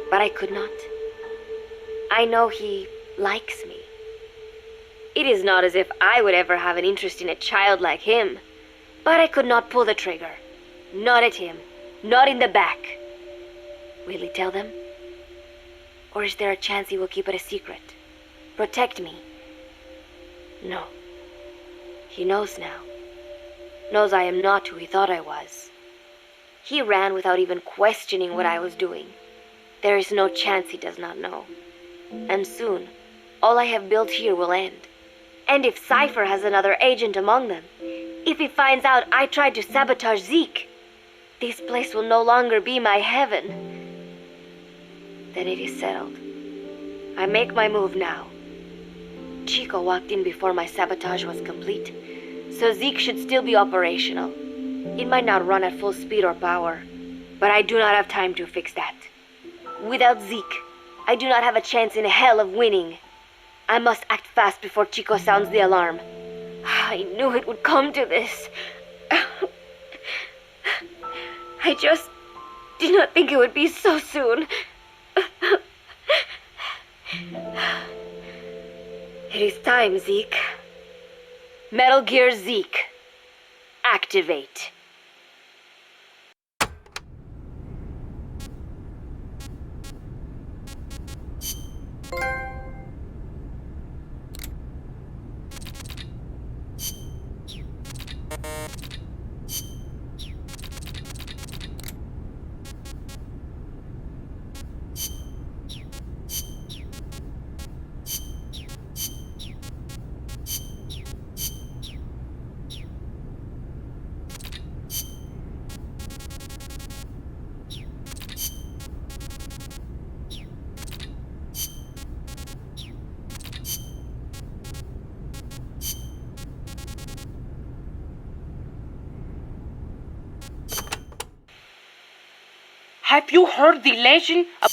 Speaker 6: but I could not. I know he likes me. It is not as if I would ever have an interest in a child like him, but I could not pull the trigger. Not at him, not in the back. Will he tell them? Or is there a chance he will keep it a secret? Protect me? No. He knows now. Knows I am not who he thought I was. He ran without even questioning what I was doing. There is no chance he does not know. And soon, all I have built here will end. And if Cypher has another agent among them, if he finds out I tried to sabotage Zeke, this place will no longer be my heaven. Then it is settled. I make my move now. Chico walked in before my sabotage was complete, so Zeke should still be operational. It might not run at full speed or power, but I do not have time to fix that. Without Zeke, I do not have a chance in hell of winning. I must act fast before Chico sounds the alarm. I knew it would come to this. I just did not think it would be so soon. It is time, Zeke. Metal Gear Zeke. Activate.
Speaker 3: Have you heard the legend of...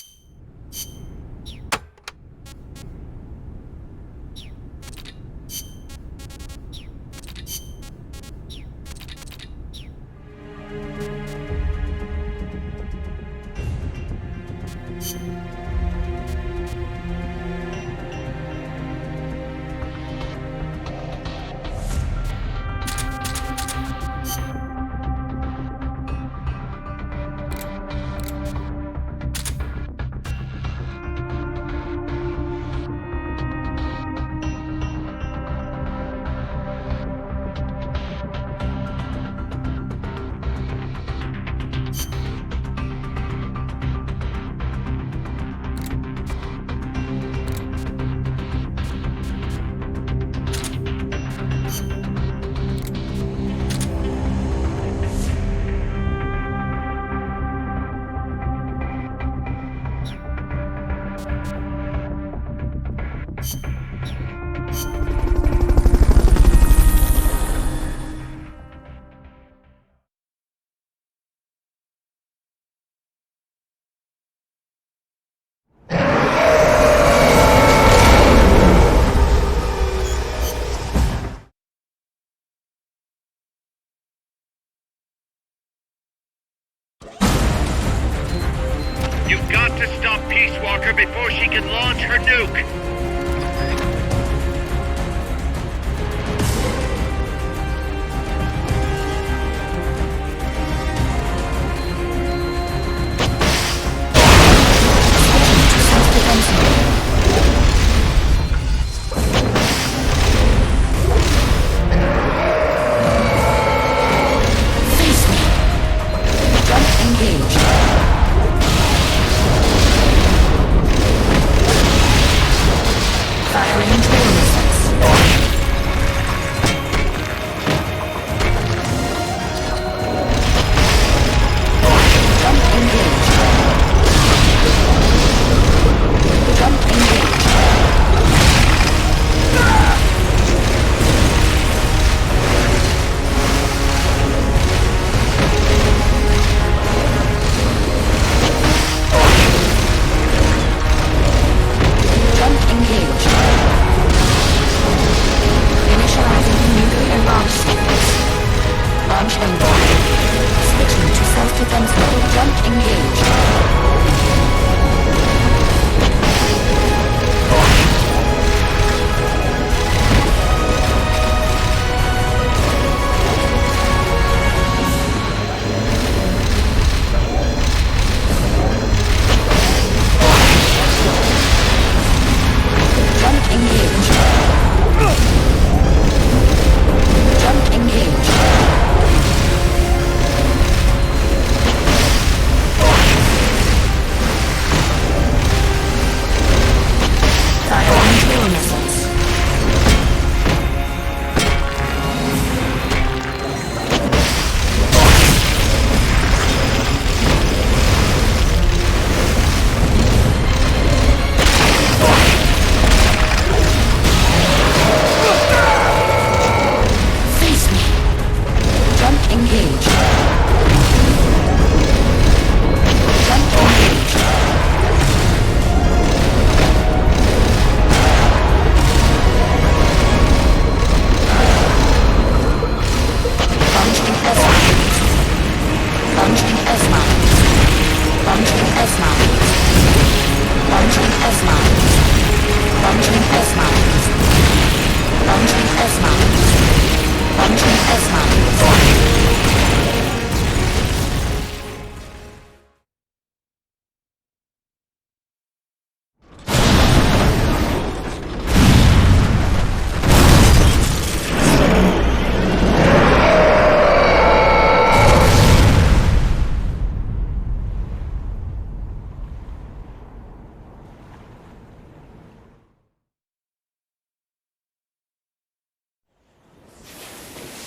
Speaker 1: You've got to stop Peace Walker before she can launch her nuke.
Speaker 2: Face me. Jump engaged. Firing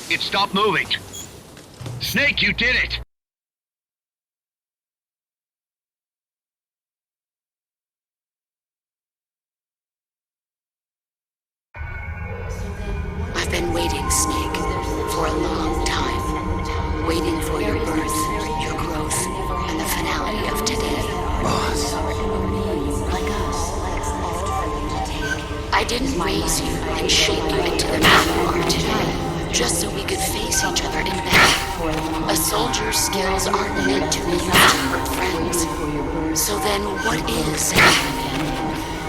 Speaker 1: It stopped moving. Snake, you did it!
Speaker 2: I've been waiting, Snake, for a long time. Waiting for your birth, your growth, and the finality of today.
Speaker 5: Boss.
Speaker 2: I didn't raise you and shape you into the man you are today, just so we could face each other in battle. A soldier's skills aren't meant to be used to hurt friends. So then what is?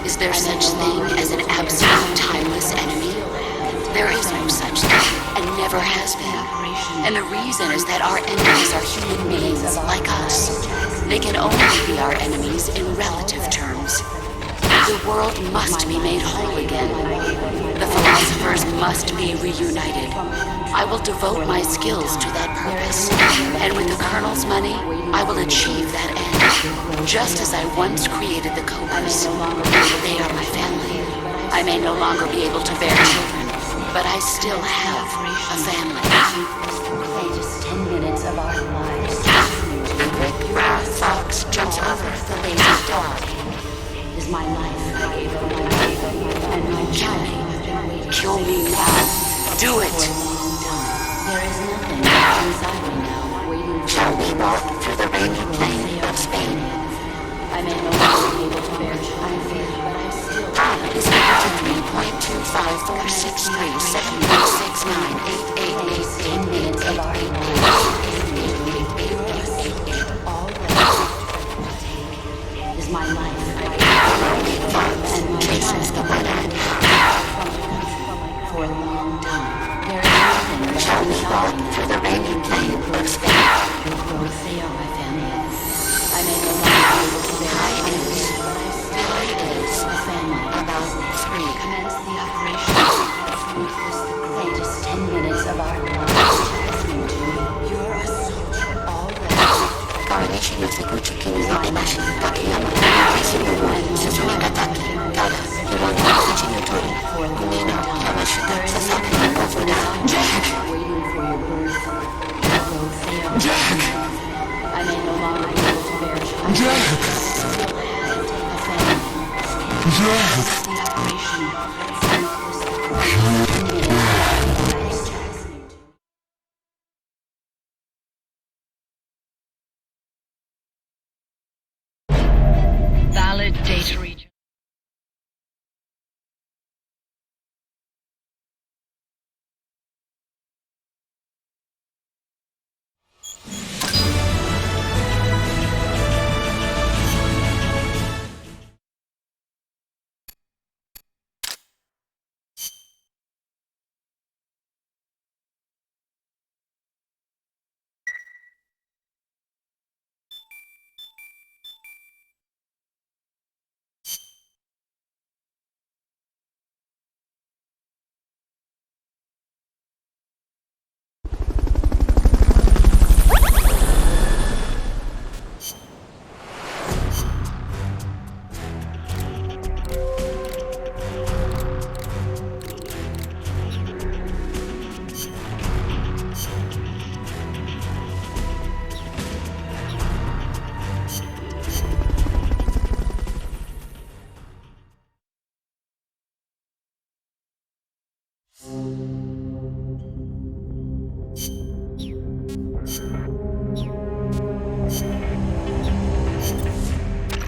Speaker 2: Is there such thing as an absolute timeless enemy? There is no such thing, and never has been. And the reason is that our enemies are human beings like us. They can only be our enemies in relative terms. The world must be made whole again. The philosophers must be reunited. I will devote my skills to that purpose, and with the Colonel's money, I will achieve that end. Just as I once created the Cobras. They are my family. I may no longer be able to bear children, but I still have a family.
Speaker 3: Just 10 minutes of our lives.
Speaker 2: Fox jumps over the lazy dog.
Speaker 3: Is my life. I gave her my life. And my child.
Speaker 2: Kill me now. Do it.
Speaker 3: There is nothing inside me now waiting for
Speaker 2: Shall we walk through the rainy plain of Spain?
Speaker 3: I may no longer be able to bear child, but I still have
Speaker 2: Is equal to 3.254636988888888888888888888888888888888888888888888888888888888888888888888888888888888888888888888888888888888888888888888888888888888888888888888888888888888888888888888888888888888888888888888888888888888888888888888888888888888888888888888888888888888888888888888888888888888888888888888888888888888888888888888888888888888888888888888888888888888888888888888888888888888888888888888888888888888888888888888888888888888888888888888888888888888888888888888888888888888888888888888888888888888888888888888888888888888888888888888888888888888888888888888888888888888888888888888888á́
Speaker 3: for a long time. There is nothing left inside me.
Speaker 2: through the rainy plain of Spain.
Speaker 3: Your growth, they are my family. I may no longer be able to bear children, but I still is a family.
Speaker 2: About 3.
Speaker 3: Commence the operation. Make this the greatest 10 minutes of our lives. You're a soldier already.
Speaker 2: Coronation of the Gucci King Yamashi Takayama. Suzunagataki. Tada. Hirono Ichinotori. Kunino. Yamashita. Sasaki. Ofuna. Jack.
Speaker 3: Waiting for your birth. Your growth, they are
Speaker 2: Jack.
Speaker 3: I may no longer be able to bear children.
Speaker 2: Jack.
Speaker 3: Still have a family.
Speaker 2: Jack.
Speaker 3: The operation. Make this the greatest 10 minutes of our lives.
Speaker 4: Valid data region.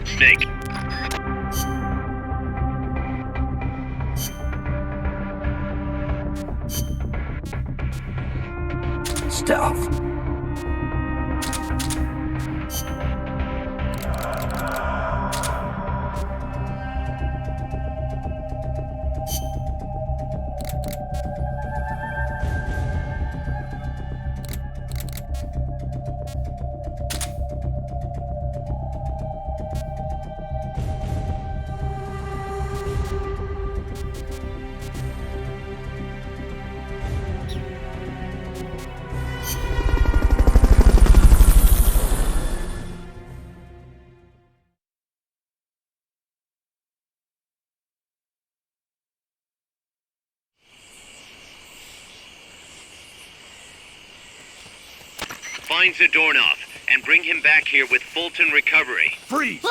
Speaker 1: Snake.
Speaker 5: Stealth.
Speaker 1: Find Zadornov and bring him back here with Fulton Recovery.
Speaker 5: Freeze!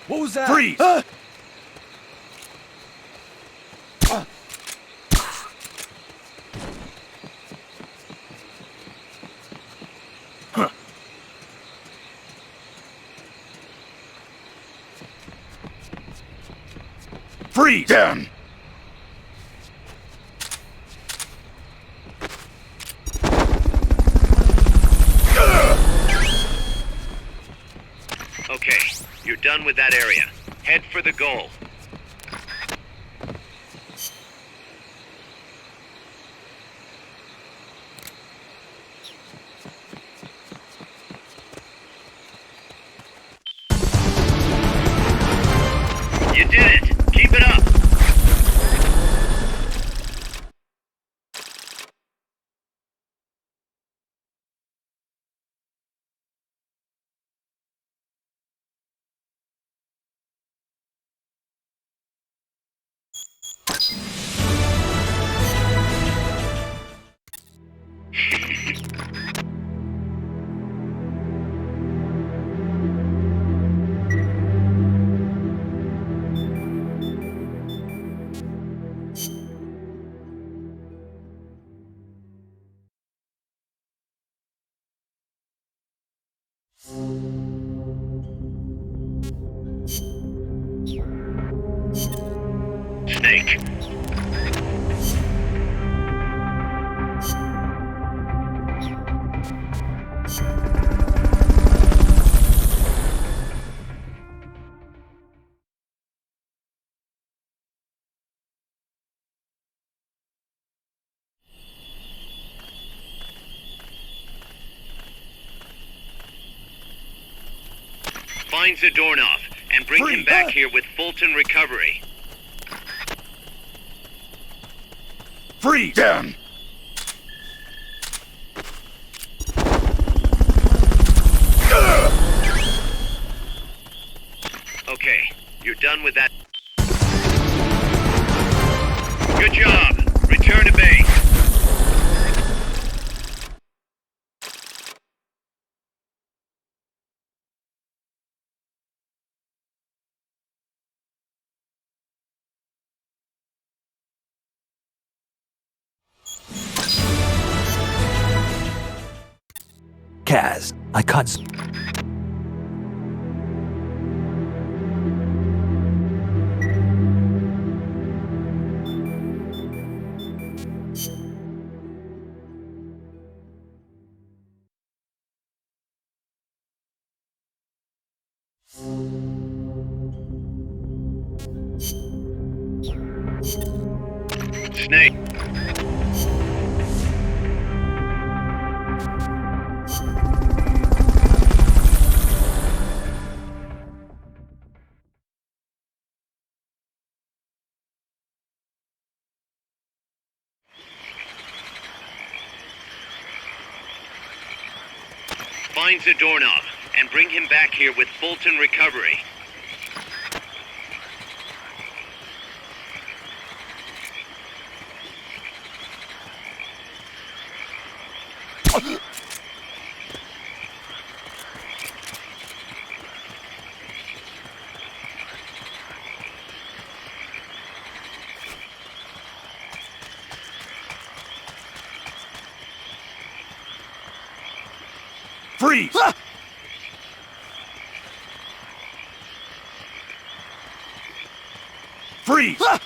Speaker 5: What was that? Freeze! Freeze! Down!
Speaker 1: Okay, you're done with that area. Head for the goal. You did it! Keep it up! Snake. Find Zadornov and bring him back here with Fulton Recovery.
Speaker 5: Freeze! Down!
Speaker 1: Okay, you're done with that. Good job. Return to base.
Speaker 5: Kaz, I caught
Speaker 1: Snake. Find Zadornov and bring him back here with Fulton Recovery.
Speaker 5: freeze! Freeze!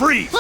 Speaker 5: Freeze!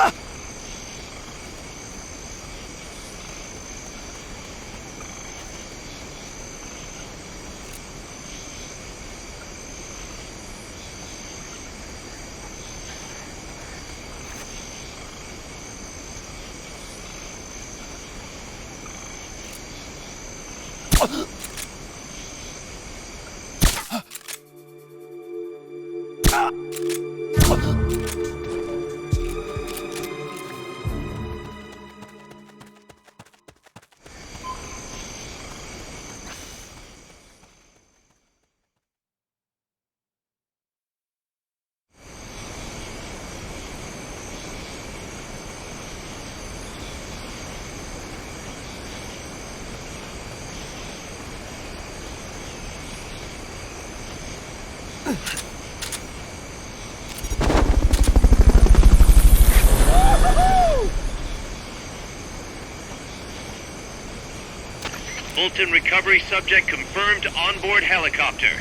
Speaker 1: Fulton recovery subject confirmed onboard helicopter.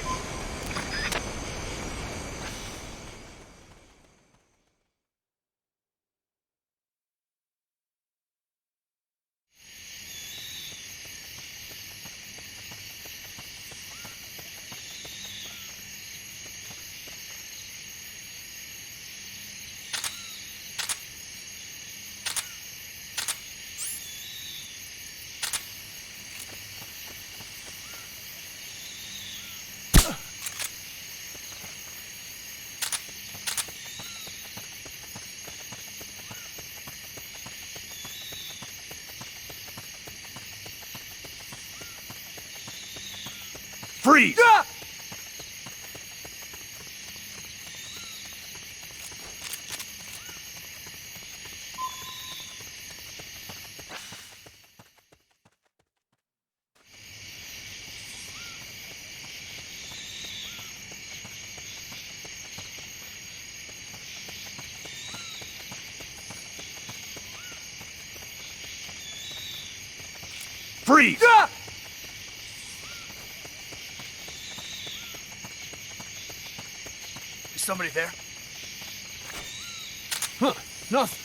Speaker 5: Freeze! Freeze! Is somebody there? Huh, nothing.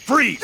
Speaker 5: Freeze!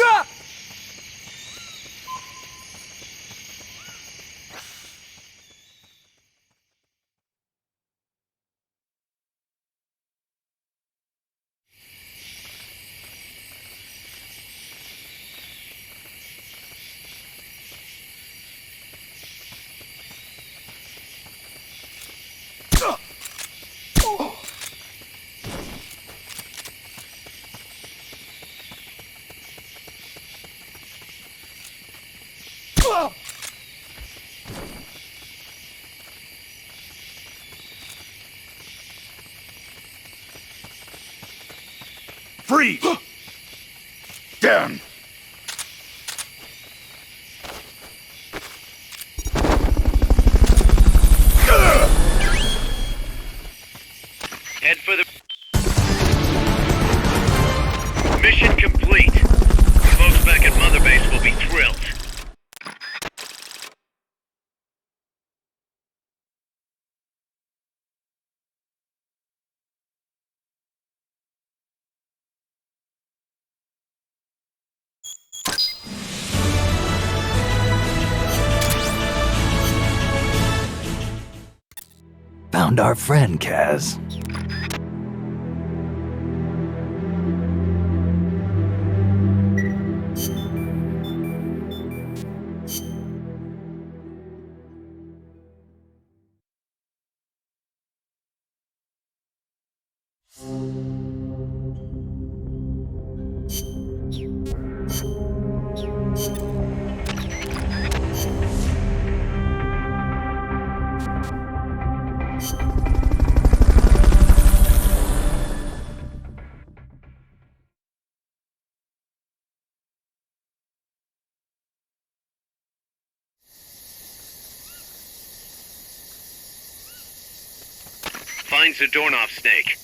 Speaker 5: Freeze! Down!
Speaker 1: Head for the... Mission complete. Folks back at Mother Base will be thrilled.
Speaker 5: Found our friend, Kaz.
Speaker 1: Finds a doorknob snake.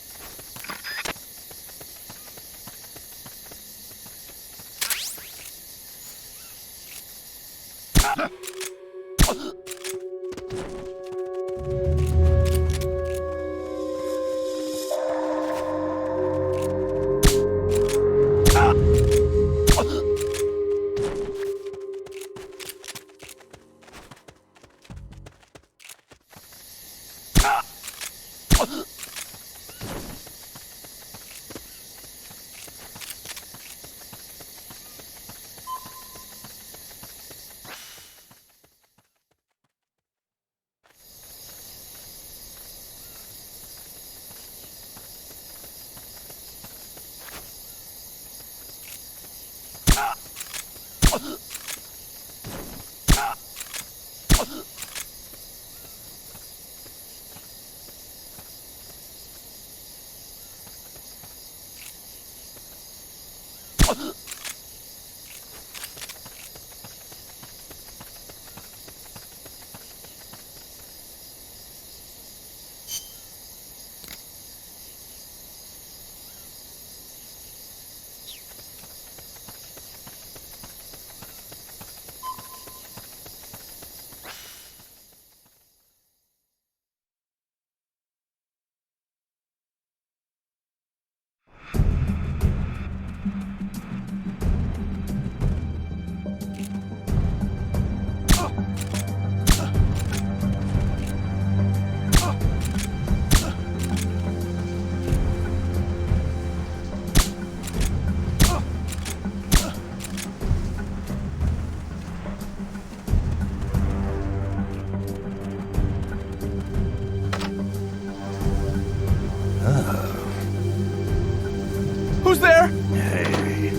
Speaker 5: Who's there?
Speaker 7: Hey.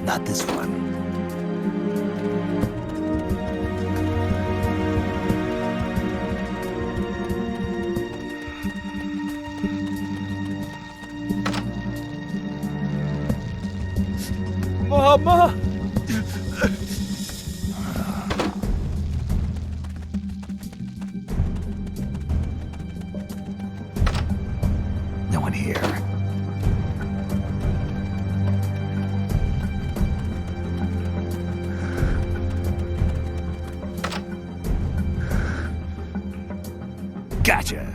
Speaker 7: Not this one.
Speaker 5: Mama!
Speaker 7: No one here. Gotcha.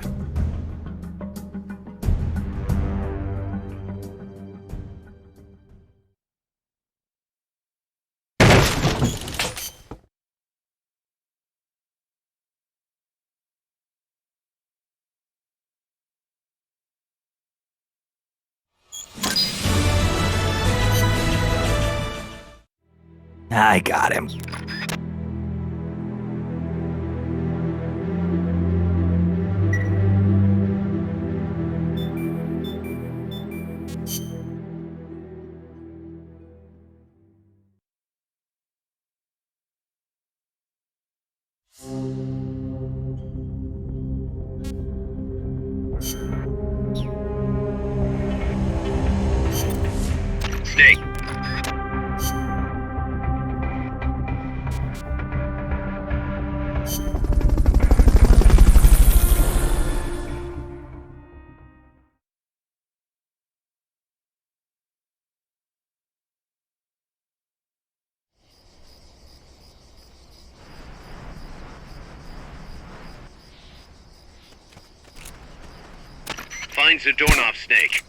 Speaker 7: I got him.
Speaker 1: Snake. Finds a doorknob snake.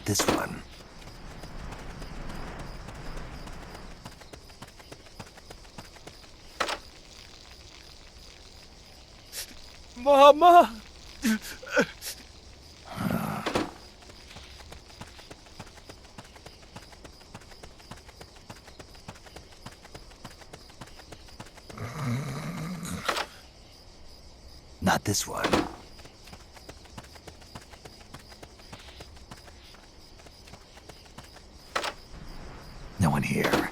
Speaker 7: Not this one.
Speaker 5: Mama!
Speaker 7: Not this one. No one here.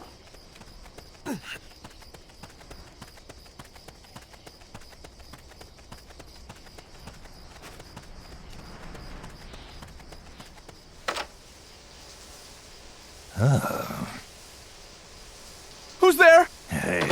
Speaker 7: Oh.
Speaker 5: Who's there?
Speaker 7: Hey.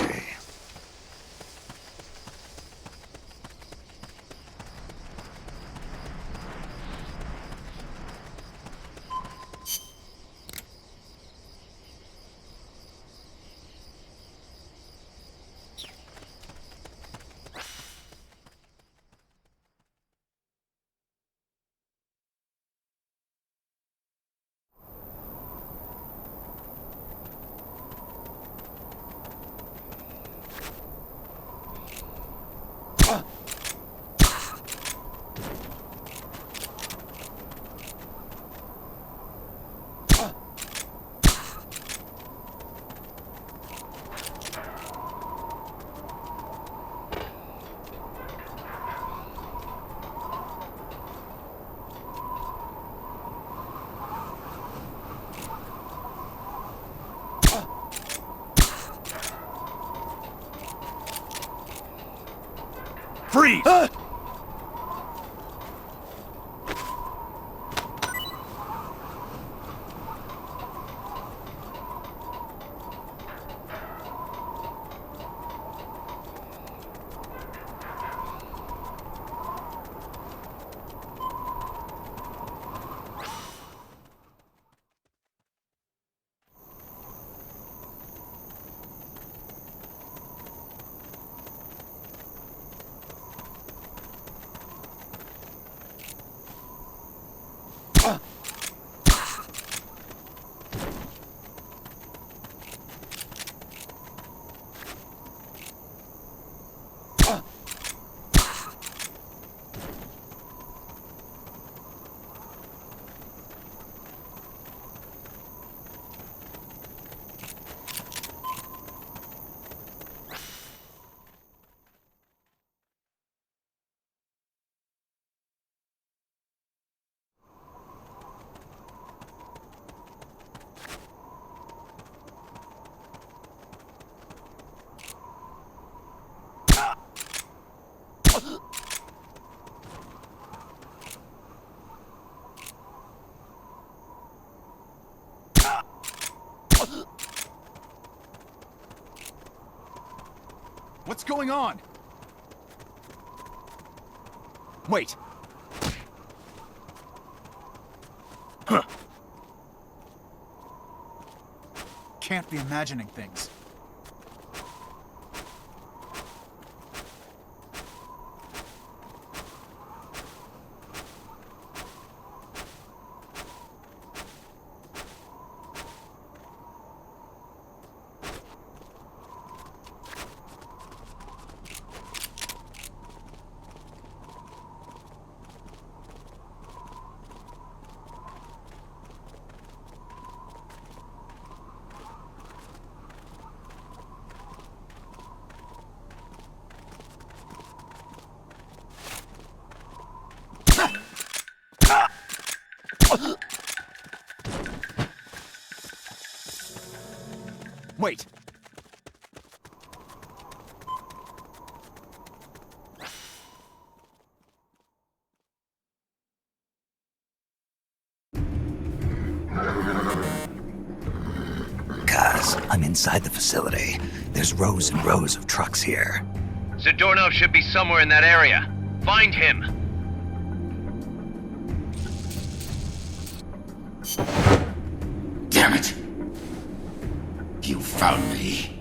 Speaker 5: Freeze! What's going on? Wait. Huh. Can't be imagining things. Wait.
Speaker 7: Kaz, I'm inside the facility. There's rows and rows of trucks here.
Speaker 1: Zadornov should be somewhere in that area. Find him.
Speaker 8: Damn it! You found me.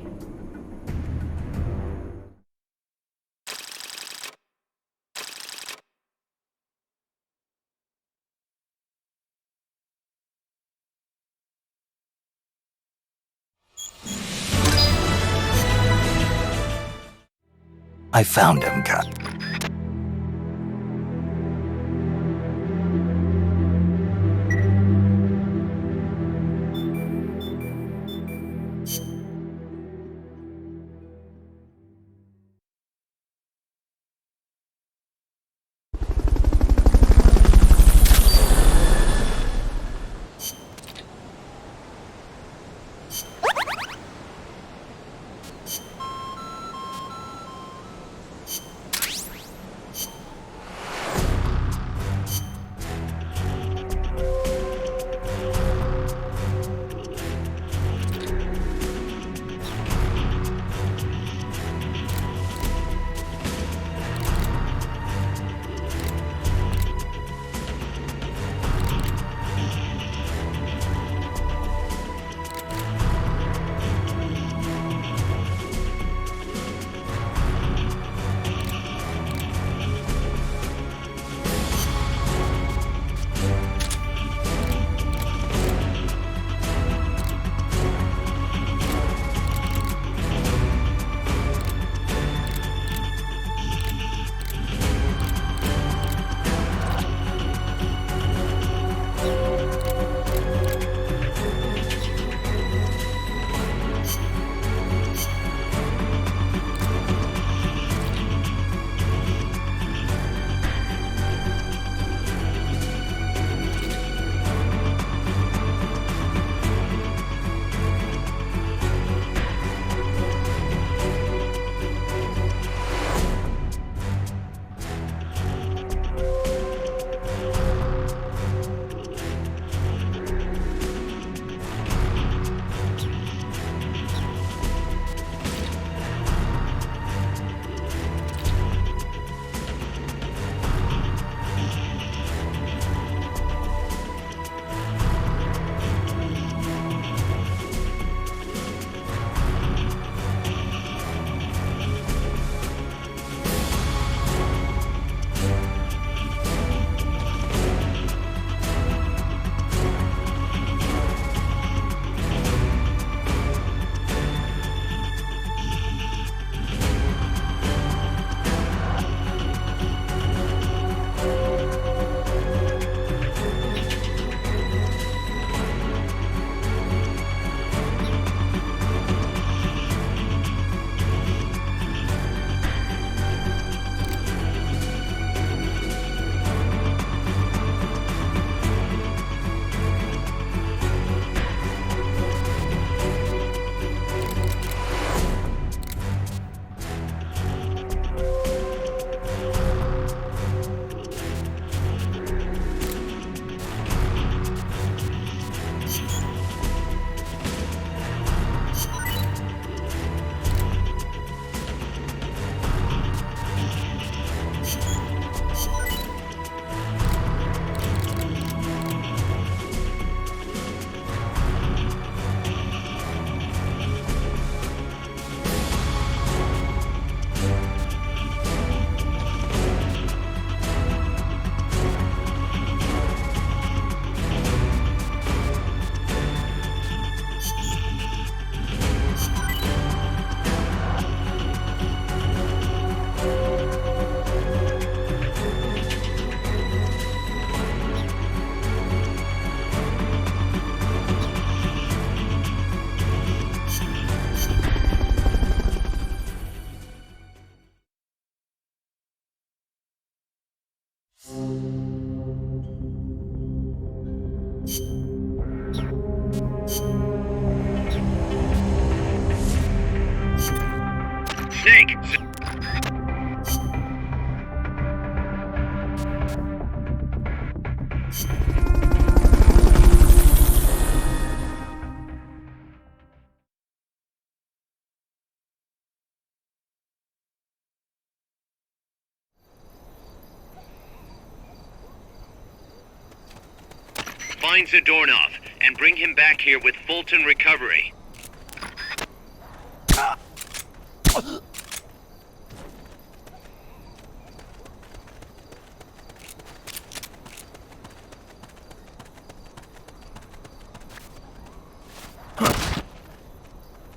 Speaker 7: I found him, Cut.
Speaker 1: Snake! Find Zadornov and bring him back here with Fulton Recovery.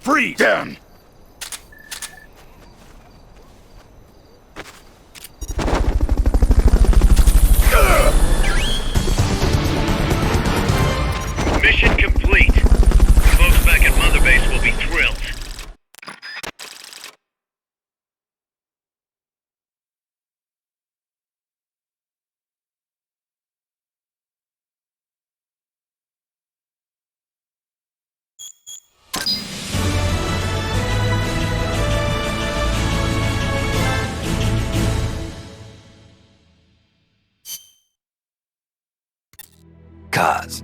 Speaker 8: Freeze! Down!
Speaker 7: Because